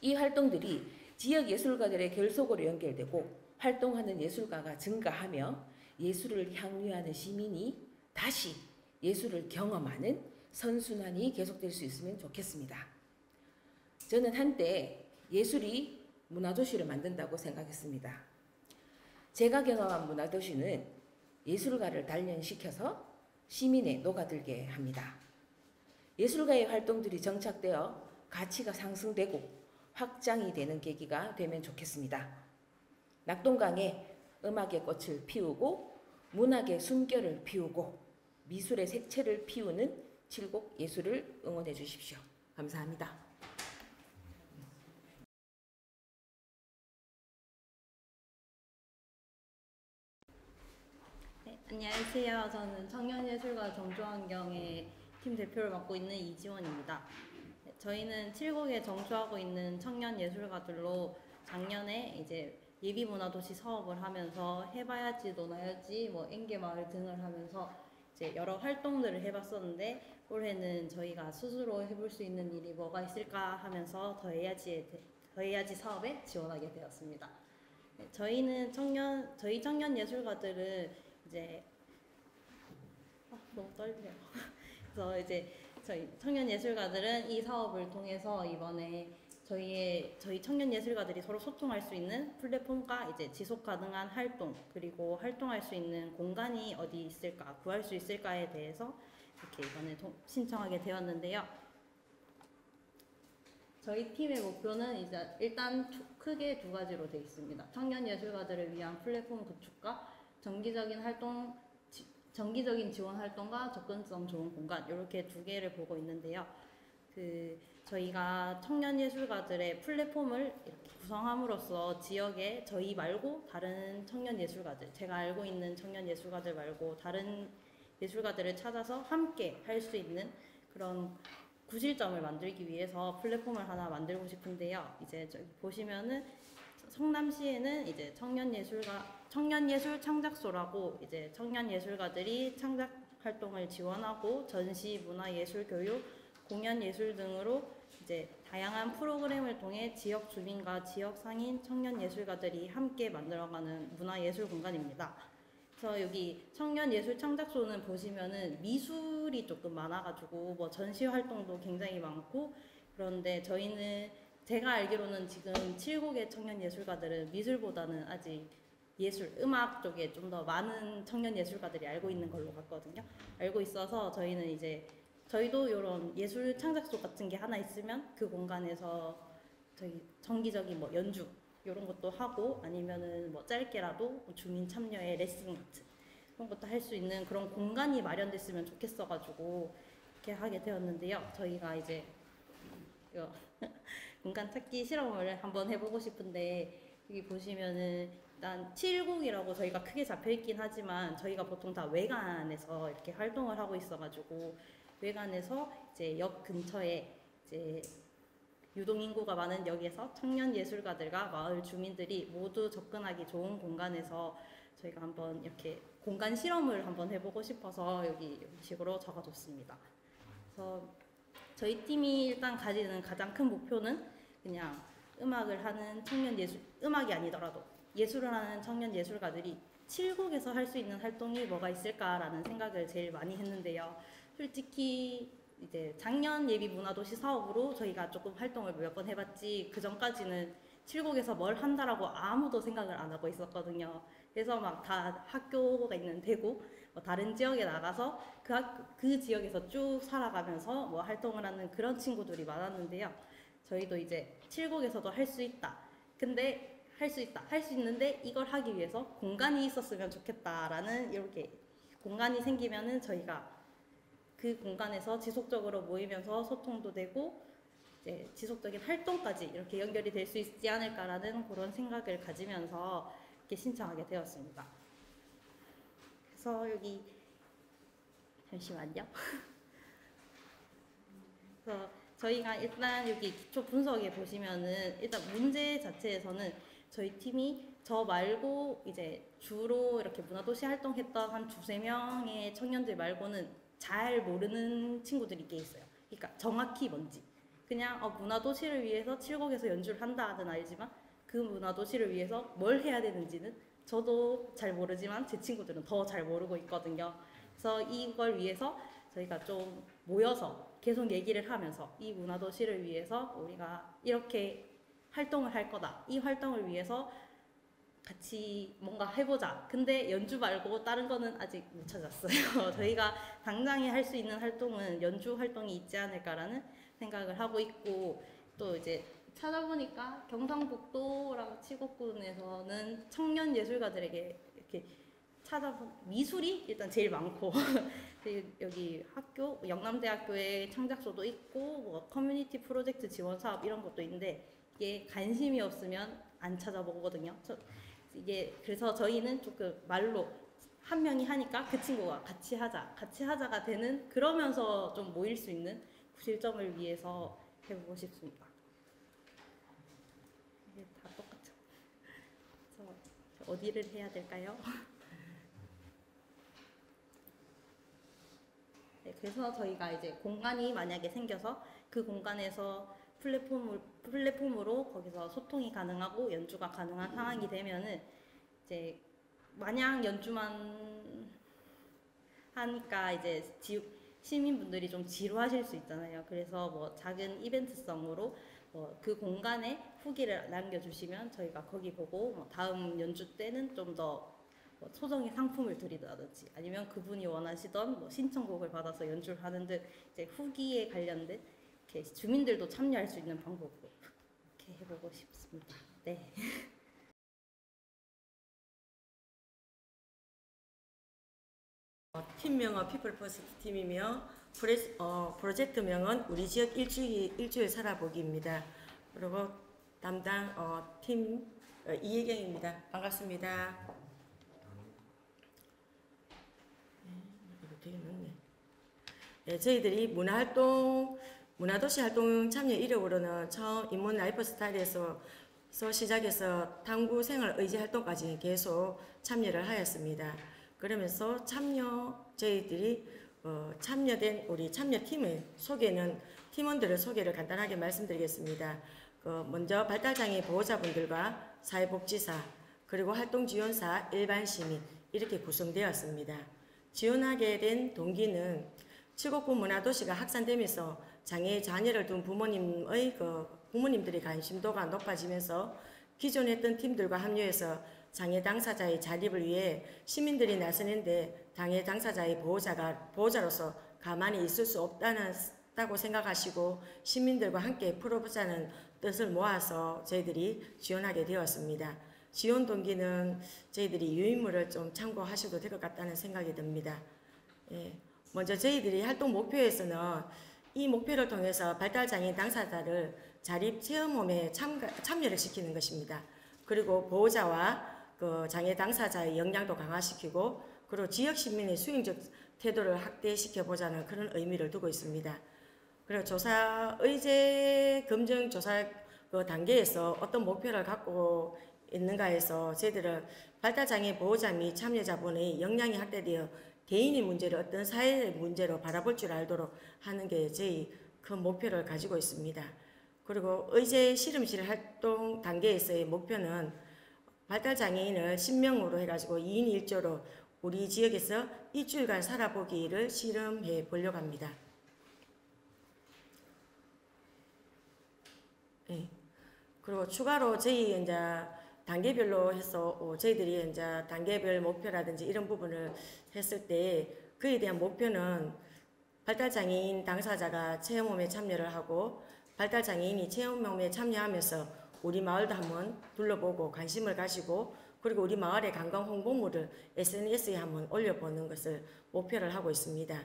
이 활동들이 지역 예술가들의 결속으로 연결되고 활동하는 예술가가 증가하며 예술을 향유하는 시민이 다시 예술을 경험하는 선순환이 계속될 수 있으면 좋겠습니다. 저는 한때 예술이 문화도시를 만든다고 생각했습니다. 제가 경험한 문화도시는 예술가를 단련시켜서 시민에 녹아들게 합니다. 예술가의 활동들이 정착되어 가치가 상승되고 확장이 되는 계기가 되면 좋겠습니다. 낙동강에 음악의 꽃을 피우고 문학의 숨결을 피우고 미술의 색채를 피우는 칠곡 예술을 응원해 주십시오. 감사합니다. 네, 안녕하세요. 저는 청년예술가 정조환경의 팀 대표를 맡고 있는 이지원입니다. 네, 저희는 칠곡에 정주하고 있는 청년예술가들로 작년에 이제 예비문화도시 사업을 하면서 해봐야지 논아야지 뭐 앵게마을 등을 하면서 이제 여러 활동들을 해봤었는데 올해는 저희가 스스로 해볼 수 있는 일이 뭐가 있을까 하면서 더해야지 사업에 지원하게 되었습니다. 네, 저희 청년 예술가들은 이제 너무 떨려요. 그래서 이제 저희 청년 예술가들은 이 사업을 통해서 이번에 저희 청년 예술가들이 서로 소통할 수 있는 플랫폼과 이제 지속 가능한 활동 그리고 활동할 수 있는 공간이 어디 있을까 구할 수 있을까에 대해서 이렇게 이번에 신청하게 되었는데요. 저희 팀의 목표는 이제 일단 크게 두 가지로 되어 있습니다. 청년 예술가들을 위한 플랫폼 구축과 정기적인 지원 활동과 접근성 좋은 공간 이렇게 두 개를 보고 있는데요. 저희가 청년 예술가들의 플랫폼을 이렇게 구성함으로써 지역에 저희 말고 다른 청년 예술가들, 제가 알고 있는 청년 예술가들 말고 다른 예술가들을 찾아서 함께 할 수 있는 그런 구실점을 만들기 위해서 플랫폼을 하나 만들고 싶은데요. 이제 저기 보시면은 성남시에는 이제 청년예술 창작소라고 이제 청년 예술가들이 창작 활동을 지원하고 전시, 문화예술, 교육, 공연 예술 등으로 이제 다양한 프로그램을 통해 지역 주민과 지역 상인 청년 예술가들이 함께 만들어가는 문화예술 공간입니다. 그래서 여기 청년 예술 창작소는 보시면은 미술이 조금 많아가지고 뭐 전시 활동도 굉장히 많고 그런데 저희는 제가 알기로는 지금 칠곡의 청년 예술가들은 미술보다는 아직 예술, 음악 쪽에 좀 더 많은 청년 예술가들이 알고 있는 걸로 봤거든요. 알고 있어서 저희는 이제 저희도 이런 예술 창작소 같은 게 하나 있으면 그 공간에서 저희 정기적인 뭐 연주 이런 것도 하고 아니면은 뭐 짧게라도 주민 참여의 레슨 같은 그런 것도 할 수 있는 그런 공간이 마련됐으면 좋겠어가지고 이렇게 하게 되었는데요. 저희가 이제 공간 찾기 실험을 한번 해보고 싶은데 여기 보시면은 일단 칠곡이라고 저희가 크게 잡혀있긴 하지만 저희가 보통 다 외관에서 이렇게 활동을 하고 있어가지고 외관에서 이제 역 근처에 이제 유동인구가 많은 역에서 청년 예술가들과 마을 주민들이 모두 접근하기 좋은 공간에서 저희가 한번 이렇게 공간 실험을 한번 해보고 싶어서 여기 이런 식으로 적어줬습니다. 그래서 저희 팀이 일단 가지는 가장 큰 목표는 그냥 음악을 하는 청년 예술, 음악이 아니더라도 예술을 하는 청년 예술가들이 칠곡에서 할 수 있는 활동이 뭐가 있을까라는 생각을 제일 많이 했는데요. 솔직히 이제 작년 예비 문화도시 사업으로 저희가 조금 활동을 몇 번 해봤지 그 전까지는 칠곡에서 뭘 한다라고 아무도 생각을 안 하고 있었거든요. 그래서 막 다 학교가 있는 대구, 뭐 다른 지역에 나가서 그 지역에서 쭉 살아가면서 뭐 활동을 하는 그런 친구들이 많았는데요. 저희도 이제 칠곡에서도 할 수 있다. 근데 할 수 있는데 이걸 하기 위해서 공간이 있었으면 좋겠다라는 이렇게 공간이 생기면은 저희가 그 공간에서 지속적으로 모이면서 소통도 되고 이제 지속적인 활동까지 이렇게 연결이 될 수 있지 않을까라는 그런 생각을 가지면서 이렇게 신청하게 되었습니다. 그래서 여기 잠시만요. 그래서 저희가 일단 여기 기초 분석에 보시면은 일단 문제 자체에서는 저희 팀이 저 말고 이제 주로 이렇게 문화도시 활동했던 한 2~3명의 청년들 말고는 잘 모르는 친구들이 꽤 있어요. 그러니까 정확히 뭔지. 그냥 문화도시를 위해서 칠곡에서 연주를 한다는 알지만 그 문화도시를 위해서 뭘 해야 되는지는 저도 잘 모르지만 제 친구들은 더 잘 모르고 있거든요. 그래서 이걸 위해서 저희가 좀 모여서 계속 얘기를 하면서 이 문화도시를 위해서 우리가 이렇게 활동을 할 거다. 이 활동을 위해서 같이 뭔가 해보자. 근데 연주 말고 다른 거는 아직 못 찾았어요. 저희가 당장에 할 수 있는 활동은 연주 활동이 있지 않을까라는 생각을 하고 있고, 또 이제 찾아보니까 경상북도랑 칠곡군에서는 청년 예술가들에게 이렇게 미술이 일단 제일 많고 여기 학교 영남대학교에 창작소도 있고 뭐 커뮤니티 프로젝트 지원 사업 이런 것도 있는데 이게 관심이 없으면 안 찾아보거든요. 그래서 저희는 조금 말로 한 명이 하니까 그 친구가 같이 하자가 되는, 그러면서 좀 모일 수 있는 실점을 위해서 해보고 싶습니다. 이게 다 똑같죠. 그래서 어디를 해야 될까요? 네, 그래서 저희가 이제 공간이 만약에 생겨서 그 공간에서 플랫폼으로 거기서 소통이 가능하고 연주가 가능한 상황이 되면은 이제 마냥 연주만 하니까 이제 시민분들이 좀 지루하실 수 있잖아요. 그래서 뭐 작은 이벤트성으로 그 공간에 후기를 남겨주시면 저희가 거기 보고 뭐 다음 연주 때는 좀 더 소정의 상품을 드리다든지 아니면 그분이 원하시던 뭐 신청곡을 받아서 연주를 하는 등 이제 후기에 관련된 이렇게 주민들도 참여할 수 있는 방법으로 이렇게 해보고 싶습니다. 네. 팀명은 피플 퍼스트 팀이며 프로젝트명은 우리 지역 일주일 살아보기입니다. 그리고 담당 팀 이혜경입니다. 반갑습니다. 되게 늦네. 네, 저희들이 문화도시 활동 참여 이력으로는 처음 인문 라이프 스타일에서 시작해서 탐구 생활 의지 활동까지 계속 참여를 하였습니다. 그러면서 저희들이 참여된 우리 참여팀의 팀원들의 소개를 간단하게 말씀드리겠습니다. 먼저 발달장애 보호자분들과 사회복지사, 그리고 활동지원사, 일반 시민 이렇게 구성되었습니다. 지원하게 된 동기는 칠곡군 문화도시가 확산되면서 장애 자녀를 둔 부모님들의 관심도가 높아지면서 기존에 했던 팀들과 합류해서 장애 당사자의 자립을 위해 시민들이 나서는데 장애 당사자의 보호자로서 가만히 있을 수 없다고 생각하시고 시민들과 함께 풀어보자는 뜻을 모아서 저희들이 지원하게 되었습니다. 지원 동기는 저희들이 유인물을 좀 참고하셔도 될 것 같다는 생각이 듭니다. 예, 먼저 저희들이 활동 목표에서는 이 목표를 통해서 발달장애 당사자를 자립체험홈에 참여를 시키는 것입니다. 그리고 보호자와 장애 당사자의 역량도 강화시키고 그리고 지역 시민의 수용적 태도를 확대시켜보자는 그런 의미를 두고 있습니다. 그리고 의제 검증 조사 단계에서 어떤 목표를 갖고 있는가에서 저희들은 발달장애 보호자 및 참여자분의 역량이 확대되어 개인의 문제를 어떤 사회의 문제로 바라볼 줄 알도록 하는 게 저희 큰 목표를 가지고 있습니다. 그리고 의제 실험실 활동 단계에서의 목표는 발달장애인을 10명으로 해가지고 2인 1조로 우리 지역에서 일주일간 살아보기를 실험해 보려고 합니다. 네. 그리고 추가로 저희 이제 단계별로 해서 저희들이 이제 단계별 목표라든지 이런 부분을 했을 때 그에 대한 목표는 발달장애인 당사자가 체험홈에 참여를 하고 발달장애인이 체험홈에 참여하면서 우리 마을도 한번 둘러보고 관심을 가지고 그리고 우리 마을의 관광 홍보물을 SNS에 한번 올려보는 것을 목표를 하고 있습니다.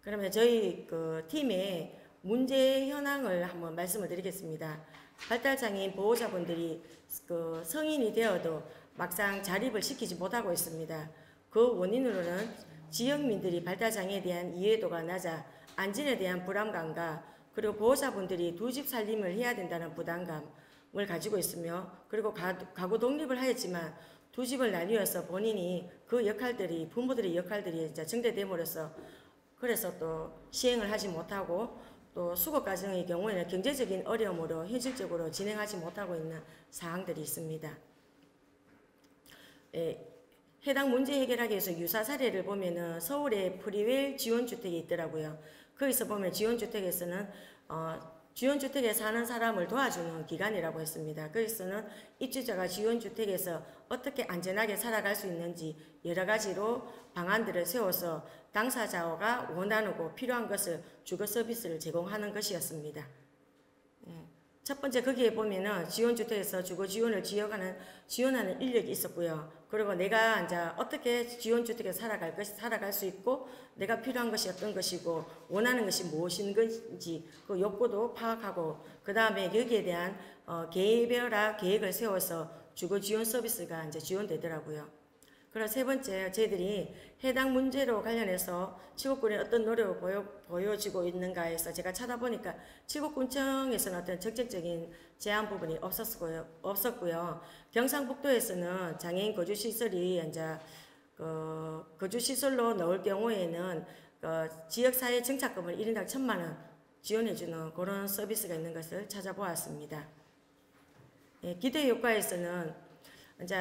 그러면 저희 그 팀의 문제 현황을 한번 말씀을 드리겠습니다. 발달장애인 보호자분들이 그 성인이 되어도 막상 자립을 시키지 못하고 있습니다. 그 원인으로는 지역민들이 발달장애에 대한 이해도가 낮아 안전에 대한 불안감과 그리고 보호자분들이 두 집 살림을 해야 된다는 부담감을 가지고 있으며 그리고 가구 독립을 하였지만 두 집을 나뉘어서 본인이 그 역할들이 부모들의 역할들이 이제 정대됨으로써 그래서 또 시행을 하지 못하고 또 수급 과정의 경우에는 경제적인 어려움으로 현실적으로 진행하지 못하고 있는 사항들이 있습니다. 해당 문제 해결하기 위해서 유사 사례를 보면은 서울에 프리웰 지원주택이 있더라고요. 거기서 보면 지원주택에서는 지원주택에 사는 사람을 도와주는 기관이라고 했습니다. 거기서는 입주자가 지원주택에서 어떻게 안전하게 살아갈 수 있는지 여러 가지로 방안들을 세워서 당사자가 원하고 필요한 것을 주거 서비스를 제공하는 것이었습니다. 첫 번째 거기에 보면은 지원주택에서 주거 지원을 지원하는 인력이 있었고요. 그리고 내가 이제 어떻게 지원주택에 살아갈 수 있고 내가 필요한 것이 어떤 것이고 원하는 것이 무엇인 건지 그 욕구도 파악하고 그 다음에 여기에 대한 개별화 계획을 세워서 주거 지원 서비스가 이제 지원되더라고요. 그리고 세 번째 저희들이 해당 문제로 관련해서 칠곡군에 어떤 노력을 보여지고 있는가에서 제가 찾아보니까 칠곡군청에서는 어떤 적극적인 제한 부분이 없었고요. 경상북도에서는 장애인 거주시설이 이제 거주시설로 넣을 경우에는 지역사회 정착금을 1인당 1,000만 원 지원해주는 그런 서비스가 있는 것을 찾아보았습니다. 기대 효과에서는 이제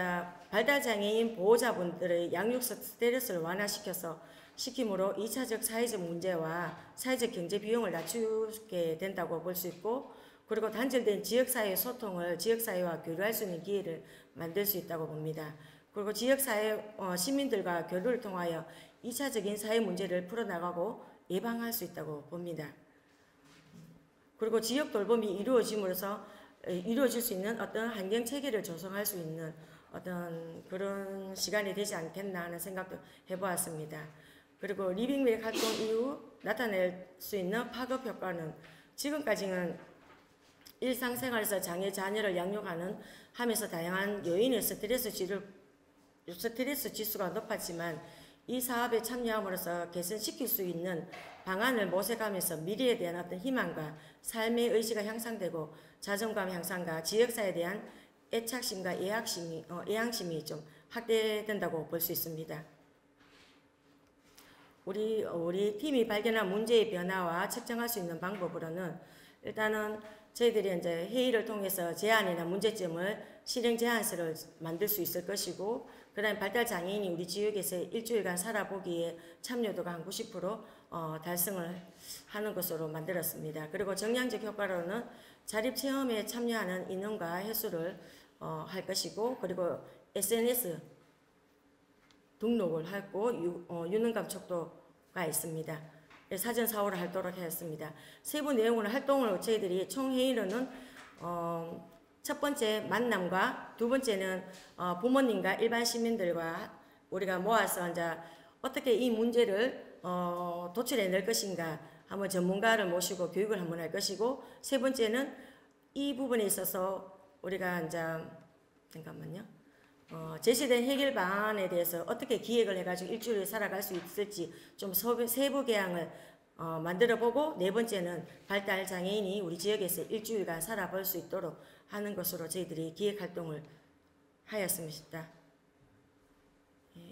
발달장애인 보호자분들의 양육 스트레스를 완화시킴으로 2차적 사회적 문제와 사회적 경제 비용을 낮추게 된다고 볼 수 있고 그리고 단절된 지역사회 소통을 지역사회와 교류할 수 있는 기회를 만들 수 있다고 봅니다. 그리고 지역사회 시민들과 교류를 통하여 2차적인 사회 문제를 풀어나가고 예방할 수 있다고 봅니다. 그리고 지역 돌봄이 이루어질 수 있는 어떤 환경 체계를 조성할 수 있는 어떤 그런 시간이 되지 않겠나 하는 생각도 해보았습니다. 그리고 리빙백 활동 이후 나타낼 수 있는 파급 효과는 지금까지는 일상생활에서 장애 자녀를 양육하면서 다양한 요인의 스트레스 지수가 높았지만 이 사업에 참여함으로써 개선시킬 수 있는 방안을 모색하면서 미래에 대한 어떤 희망과 삶의 의지가 향상되고 자존감 향상과 지역사회에 대한 애착심과 애향심이 좀 확대된다고 볼 수 있습니다. 우리 팀이 발견한 문제의 변화와 측정할 수 있는 방법으로는 일단은 저희들이 이제 회의를 통해서 제안이나 문제점을 실행 제안서를 만들 수 있을 것이고, 그 다음에 발달장애인이 우리 지역에서 일주일간 살아보기에 참여도가 한 90% 달성을 하는 것으로 만들었습니다. 그리고 정량적 효과로는 자립체험에 참여하는 인원과 횟수를 할 것이고, 그리고 SNS 등록을 하고 유능감 촉도가 있습니다. 사전 사후를 하도록 하였습니다. 세부 내용으로 활동을 저희들이 총 회의로는 첫 번째 만남과 두 번째는 부모님과 일반 시민들과 우리가 모아서 이제 어떻게 이 문제를 도출해낼 것인가 한번 전문가를 모시고 교육을 한번 할 것이고, 세 번째는 이 부분에 있어서 우리가 이제 잠깐만요. 제시된 해결 방안에 대해서 어떻게 기획을 해가지고 일주일에 살아갈 수 있을지 좀 세부 계획을 만들어보고, 네 번째는 발달 장애인이 우리 지역에서 일주일간 살아볼 수 있도록 하는 것으로 저희들이 기획 활동을 하였습니다.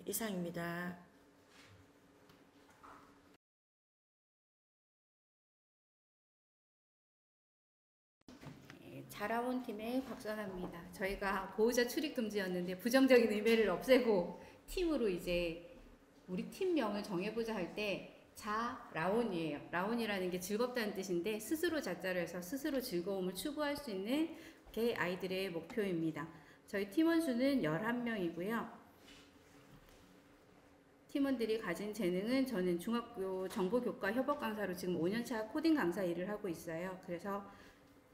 이상입니다. 자라온 팀의 곽선아입니다. 저희가 보호자 출입 금지였는데 부정적인 의미를 없애고 팀으로 이제 우리 팀명을 정해보자 할 때 자라온이에요. 라온이라는 게 즐겁다는 뜻인데 스스로 자자를 해서 스스로 즐거움을 추구할 수 있는 게 아이들의 목표입니다. 저희 팀원 수는 11명이고요. 팀원들이 가진 재능은 저는 중학교 정보교과 협업 강사로 지금 5년차 코딩 강사 일을 하고 있어요. 그래서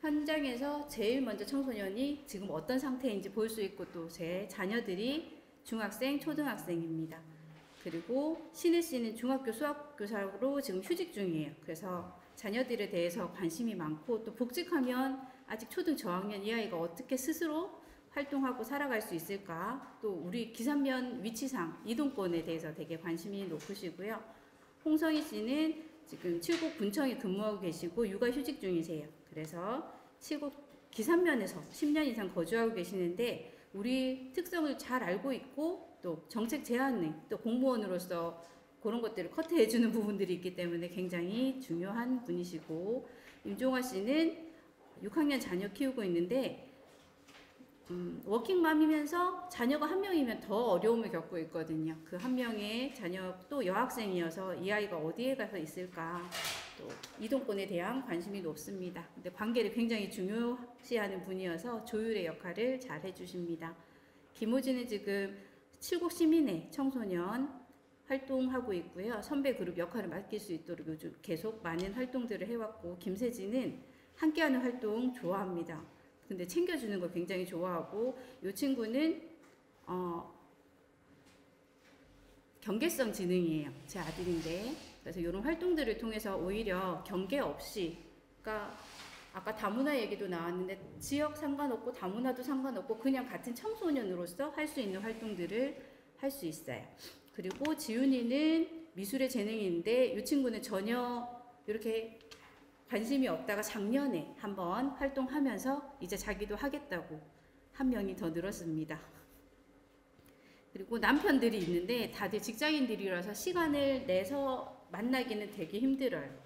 현장에서 제일 먼저 청소년이 지금 어떤 상태인지 볼 수 있고 또 제 자녀들이 중학생, 초등학생입니다. 그리고 신혜 씨는 중학교 수학교사로 지금 휴직 중이에요. 그래서 자녀들에 대해서 관심이 많고 또 복직하면 아직 초등 저학년 이 아이가 어떻게 스스로 활동하고 살아갈 수 있을까, 또 우리 기산면 위치상 이동권에 대해서 되게 관심이 높으시고요. 홍성희 씨는 지금 칠곡 군청에 근무하고 계시고 육아휴직 중이세요. 그래서 칠곡 기산면에서 10년 이상 거주하고 계시는데 우리 특성을 잘 알고 있고 또 정책 제안을 또 공무원으로서 그런 것들을 커트해주는 부분들이 있기 때문에 굉장히 중요한 분이시고, 임종화 씨는 6학년 자녀 키우고 있는데 워킹맘이면서 자녀가 한 명이면 더 어려움을 겪고 있거든요. 그 한 명의 자녀 또 여학생이어서 이 아이가 어디에 가서 있을까, 또 이동권에 대한 관심이 높습니다. 근데 관계를 굉장히 중요시하는 분이어서 조율의 역할을 잘 해주십니다. 김호진은 지금 칠곡 시민회 청소년 활동하고 있고요. 선배 그룹 역할을 맡길 수 있도록 요즘 계속 많은 활동들을 해왔고, 김세진은 함께하는 활동 좋아합니다. 근데 챙겨주는 걸 굉장히 좋아하고, 이 친구는 경계성 지능이에요. 제 아들인데, 그래서 이런 활동들을 통해서 오히려 경계 없이, 그러니까 아까 다문화 얘기도 나왔는데 지역 상관없고 다문화도 상관없고 그냥 같은 청소년으로서 할 수 있는 활동들을 할 수 있어요. 그리고 지훈이는 미술의 재능이 있는데 이 친구는 전혀 이렇게 관심이 없다가 작년에 한번 활동하면서 이제 자기도 하겠다고 한 명이 더 늘었습니다. 그리고 남편들이 있는데 다들 직장인들이라서 시간을 내서 만나기는 되게 힘들어요.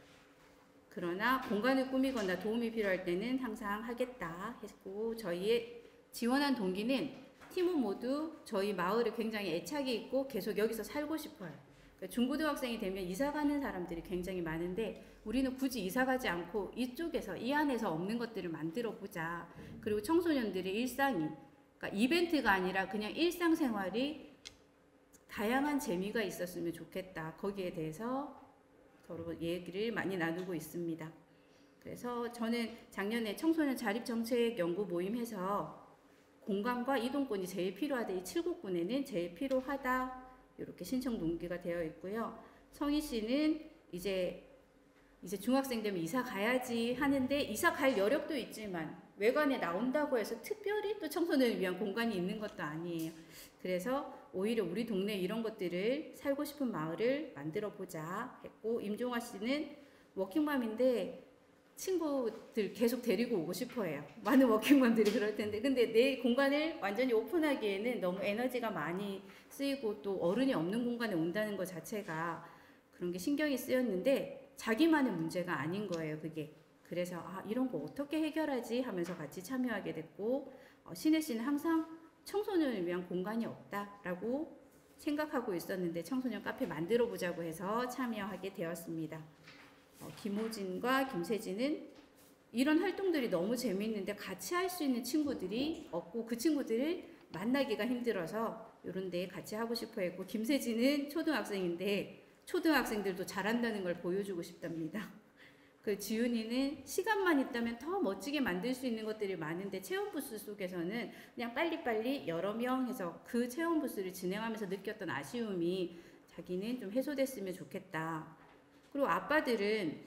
그러나 공간을 꾸미거나 도움이 필요할 때는 항상 하겠다 했고, 저희의 지원한 동기는 팀원 모두 저희 마을에 굉장히 애착이 있고 계속 여기서 살고 싶어요. 그러니까 중고등학생이 되면 이사 가는 사람들이 굉장히 많은데 우리는 굳이 이사 가지 않고 이쪽에서 이 안에서 없는 것들을 만들어 보자. 그리고 청소년들의 일상이, 그러니까 이벤트가 아니라 그냥 일상생활이 다양한 재미가 있었으면 좋겠다. 거기에 대해서 서로 얘기를 많이 나누고 있습니다. 그래서 저는 작년에 청소년 자립정책 연구 모임해서 공간과 이동권이 제일 필요하다. 이 칠곡군에는 제일 필요하다. 이렇게 신청 동기가 되어 있고요. 성희 씨는 이제 중학생 되면 이사 가야지 하는데 이사 갈 여력도 있지만 외관에 나온다고 해서 특별히 또 청소년을 위한 공간이 있는 것도 아니에요. 그래서 오히려 우리 동네 이런 것들을 살고 싶은 마을을 만들어 보자 했고, 임종화 씨는 워킹맘인데 친구들 계속 데리고 오고 싶어 해요. 많은 워킹맘들이 그럴 텐데. 근데 내 공간을 완전히 오픈하기에는 너무 에너지가 많이 쓰이고 또 어른이 없는 공간에 온다는 것 자체가 그런 게 신경이 쓰였는데 자기만의 문제가 아닌 거예요, 그게. 그래서 이런 거 어떻게 해결하지 하면서 같이 참여하게 됐고, 신혜 씨는 항상 청소년을 위한 공간이 없다라고 생각하고 있었는데 청소년 카페 만들어 보자고 해서 참여하게 되었습니다. 김호진과 김세진은 이런 활동들이 너무 재미있는데 같이 할 수 있는 친구들이 없고 그 친구들을 만나기가 힘들어서 이런 데 같이 하고 싶어 했고, 김세진은 초등학생인데 초등학생들도 잘한다는 걸 보여주고 싶답니다. 그 지훈이는 시간만 있다면 더 멋지게 만들 수 있는 것들이 많은데 체험 부스 속에서는 그냥 빨리빨리 여러 명 해서 그 체험 부스를 진행하면서 느꼈던 아쉬움이 자기는 좀 해소됐으면 좋겠다. 그리고 아빠들은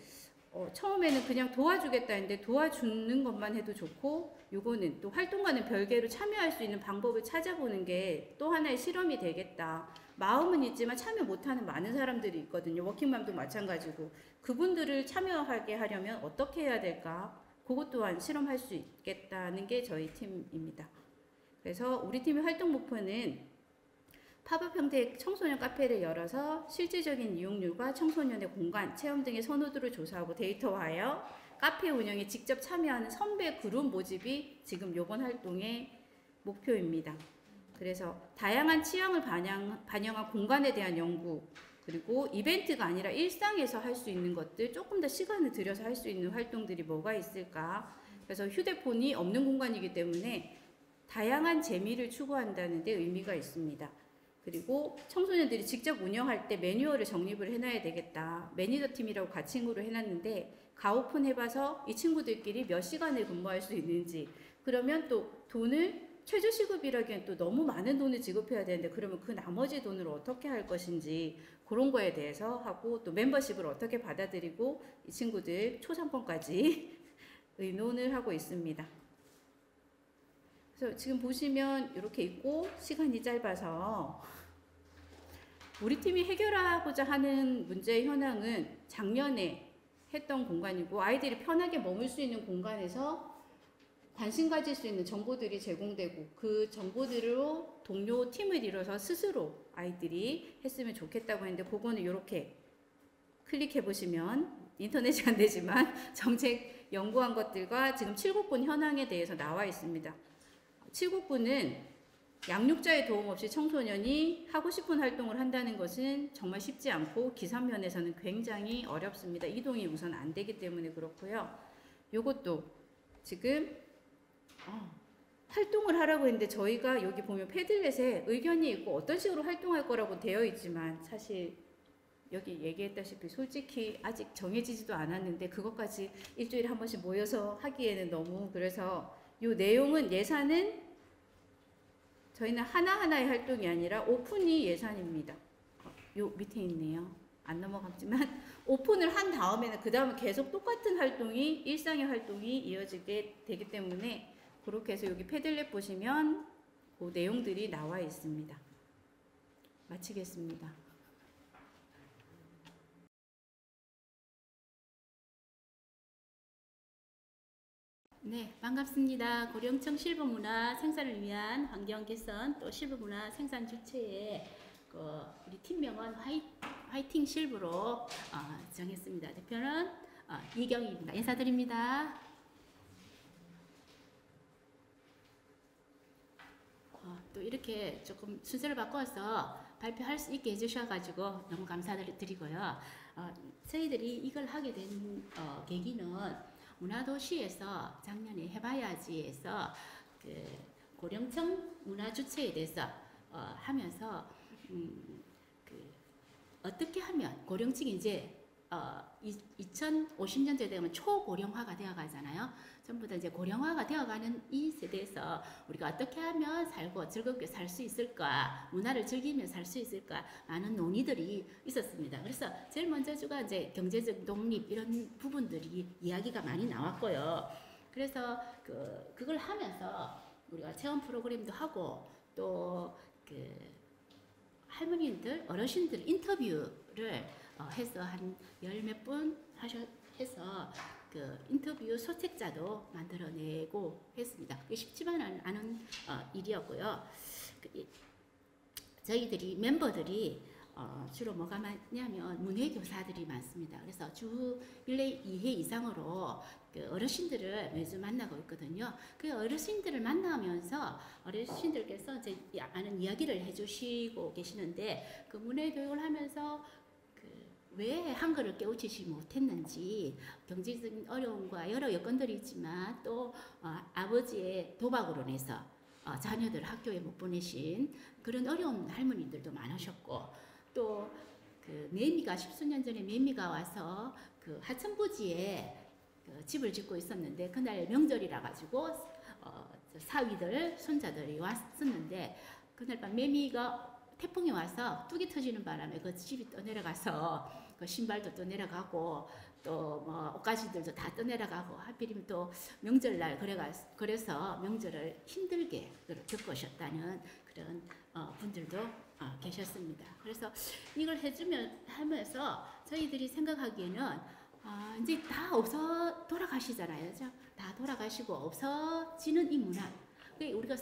처음에는 그냥 도와주겠다 했는데 도와주는 것만 해도 좋고, 요거는 또 활동과는 별개로 참여할 수 있는 방법을 찾아보는 게 또 하나의 실험이 되겠다. 마음은 있지만 참여 못하는 많은 사람들이 있거든요. 워킹맘도 마찬가지고. 그분들을 참여하게 하려면 어떻게 해야 될까? 그것 또한 실험할 수 있겠다는 게 저희 팀입니다. 그래서 우리 팀의 활동 목표는 팝업 형태의 청소년 카페를 열어서 실질적인 이용률과 청소년의 공간, 체험 등의 선호도를 조사하고 데이터화하여 카페 운영에 직접 참여하는 선배 그룹 모집이 지금 이번 활동의 목표입니다. 그래서 다양한 취향을 반영한 공간에 대한 연구, 그리고 이벤트가 아니라 일상에서 할 수 있는 것들, 조금 더 시간을 들여서 할 수 있는 활동들이 뭐가 있을까. 그래서 휴대폰이 없는 공간이기 때문에 다양한 재미를 추구한다는 데 의미가 있습니다. 그리고 청소년들이 직접 운영할 때 매뉴얼을 정립을 해놔야 되겠다. 매니저 팀이라고 가칭으로 해놨는데 가오픈 해봐서 이 친구들끼리 몇 시간을 근무할 수 있는지, 그러면 또 돈을 최저시급이라기엔 또 너무 많은 돈을 지급해야 되는데 그러면 그 나머지 돈을 어떻게 할 것인지 그런 거에 대해서 하고, 또 멤버십을 어떻게 받아들이고 이 친구들 초상권까지 의논을 하고 있습니다. 그래서 지금 보시면 이렇게 있고, 시간이 짧아서 우리 팀이 해결하고자 하는 문제의 현황은 작년에 했던 공간이고, 아이들이 편하게 머물 수 있는 공간에서 관심 가질 수 있는 정보들이 제공되고, 그 정보들로 동료 팀을 이뤄서 스스로 아이들이 했으면 좋겠다고 했는데, 그거는 이렇게 클릭해 보시면 인터넷이 안 되지만 정책 연구한 것들과 지금 7국군 현황에 대해서 나와 있습니다. 7국군은 양육자의 도움 없이 청소년이 하고 싶은 활동을 한다는 것은 정말 쉽지 않고 기산면에서는 굉장히 어렵습니다. 이동이 우선 안 되기 때문에 그렇고요. 요것도 지금 활동을 하라고 했는데, 저희가 여기 보면 패들렛에 의견이 있고 어떤 식으로 활동할 거라고 되어 있지만, 사실 여기 얘기했다시피 솔직히 아직 정해지지도 않았는데 그것까지 일주일에 한 번씩 모여서 하기에는 너무, 그래서 이 내용은, 예산은 저희는 하나하나의 활동이 아니라 오픈이 예산입니다. 요 밑에 있네요. 안 넘어갔지만 오픈을 한 다음에는 그 다음에 계속 똑같은 활동이, 일상의 활동이 이어지게 되기 때문에, 그렇게 해서 여기 패들렛 보시면 그 내용들이 나와 있습니다. 마치겠습니다. 네, 반갑습니다. 고령청 실버문화 생산을 위한 환경 개선, 또 실버문화 생산 주체의 우리 팀명은 화이팅 실버로 정했습니다. 대표는 이경희입니다. 인사드립니다. 또 이렇게 조금 순서를 바꿔서 발표할 수 있게 해주셔가지고 너무 감사드리고요. 저희들이 이걸 하게 된 계기는 문화도시에서 작년에 해봐야지에서 그 고령청 문화주체에 대해서 하면서 어떻게 하면 고령층이 이제 2050년대 되면 초고령화가 되어 가잖아요. 전부 다 이제 고령화가 되어가는 이 세대에서 우리가 어떻게 하면 살고 즐겁게 살 수 있을까, 문화를 즐기며 살 수 있을까 많은 논의들이 있었습니다. 그래서 제일 먼저 주가 이제 경제적 독립 이런 부분들이 이야기가 많이 나왔고요. 그래서 그걸 하면서 우리가 체험 프로그램도 하고, 또 할머니들, 어르신들 인터뷰를 해서 한 열 몇 분 해서 인터뷰 소책자도 만들어내고 했습니다. 쉽지만은 않은 일이었고요. 저희들이 멤버들이 주로 뭐가 많냐면 문해교사들이 많습니다. 그래서 주 1회 2회 이상으로 어르신들을 매주 만나고 있거든요. 그 어르신들을 만나면서 어르신들께서 이제 많은 이야기를 해주시고 계시는데, 그 문해교육을 하면서 왜 한글을 깨우치지 못했는지, 경제적인 어려움과 여러 여건들이 있지만 또 아버지의 도박으로 인해서 자녀들 학교에 못 보내신 그런 어려운 할머니들도 많으셨고, 또 매미가 10수년 전에 매미가 와서 하천부지에 집을 짓고 있었는데, 그날 명절이라 가지고 사위들 손자들이 왔었는데, 그날 밤 매미가 태풍이 와서 뚝이 터지는 바람에 그 집이 떠내려가서 그 신발도 떠내려가고, 또 뭐 옷가지들도 다 떠내려가고, 하필이면 또 명절날 그래서 명절을 힘들게 겪으셨다는 그런 분들도 계셨습니다. 그래서 이걸 하면서 저희들이 생각하기에는 이제 다 없어 돌아가시잖아요. 다 돌아가시고 없어지는 이 문화. 우리가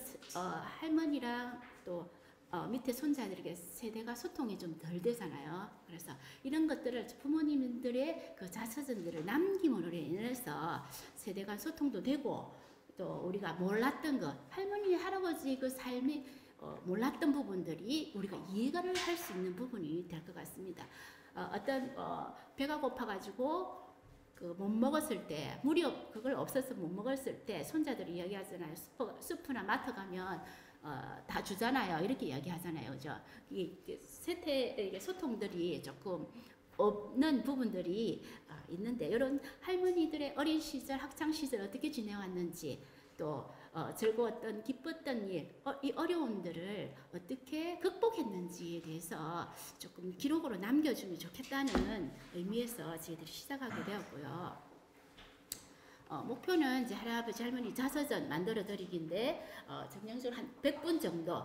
할머니랑 또 밑에 손자들에게 세대가 소통이 좀 덜 되잖아요. 그래서 이런 것들을 부모님들의 그 자서전들을 남김으로 인해서 세대 간 소통도 되고, 또 우리가 몰랐던 것, 할머니, 할아버지 그 삶이 몰랐던 부분들이 우리가 이해를 할 수 있는 부분이 될 것 같습니다. 어떤 배가 고파가지고 그 못 먹었을 때 무료 그걸 없어서 못 먹었을 때 손자들이 이야기하잖아요. 슈퍼나 마트 가면 다 주잖아요. 이렇게 이야기하잖아요. 그죠? 이 세태 소통들이 조금 없는 부분들이 있는데 이런 할머니들의 어린 시절, 학창 시절 어떻게 지내왔는지 또 즐거웠던 기뻤던 일, 이 어려움들을 어떻게 극복했는지에 대해서 조금 기록으로 남겨주면 좋겠다는 의미에서 저희들이 시작하게 되었고요. 목표는 이제 할아버지 할머니 자서전 만들어 드리기인데 정량적으로 한 100분 정도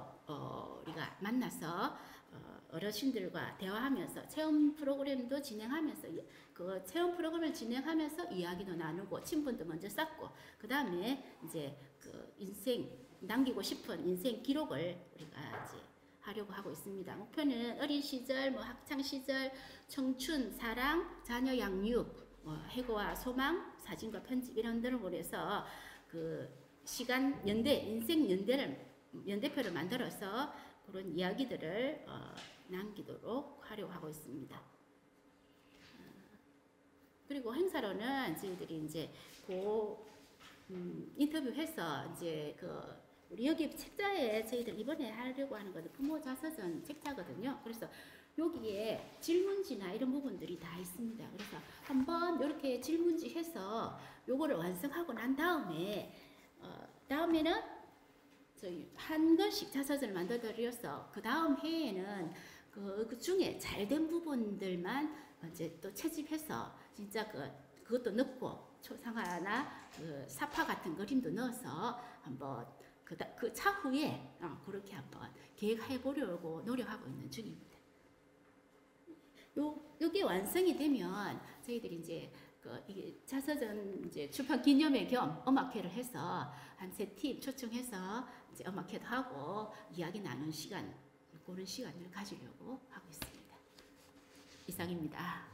우리가 만나서 어르신들과 대화하면서 체험 프로그램도 진행하면서 그 체험 프로그램을 진행하면서 이야기도 나누고 친분도 먼저 쌓고 그 다음에 이제 그 인생 남기고 싶은 인생 기록을 우리가 이제 하려고 하고 있습니다. 목표는 어린 시절, 뭐 학창 시절, 청춘, 사랑, 자녀 양육, 해고와 소망, 사진과 편집 이런 등으로 해서 그 시간 연대, 인생 연대표를 만들어서 그런 이야기들을 남기도록 하려고 하고 있습니다. 그리고 행사로는 저희들이 이제 인터뷰해서 이제 우리 여기 책자에 저희들 이번에 하려고 하는 것은 부모 자서전 책자거든요. 그래서 여기에 질문지나 이런 부분들이 다 있습니다. 그래서 한번 이렇게 질문지 해서 요거를 완성하고 난 다음에 다음에는 저희 한 권씩 자서전을 만들어 드려서 그 다음 해에는 그 중에 잘된 부분들만 이제 또 채집해서 진짜 그것도 넣고 초상화나 그 사파 같은 그림도 넣어서 한번 그 차후에 그렇게 한번 계획해 보려고 노력하고 있는 중입니다. 요게 완성이 되면 저희들이 이제 이게 자서전 이제 출판 기념회 겸 음악회를 해서 한 3팀 초청해서 이제 음악회도 하고 이야기 나눈 시간, 그런 시간을 가지려고 하고 있습니다. 이상입니다.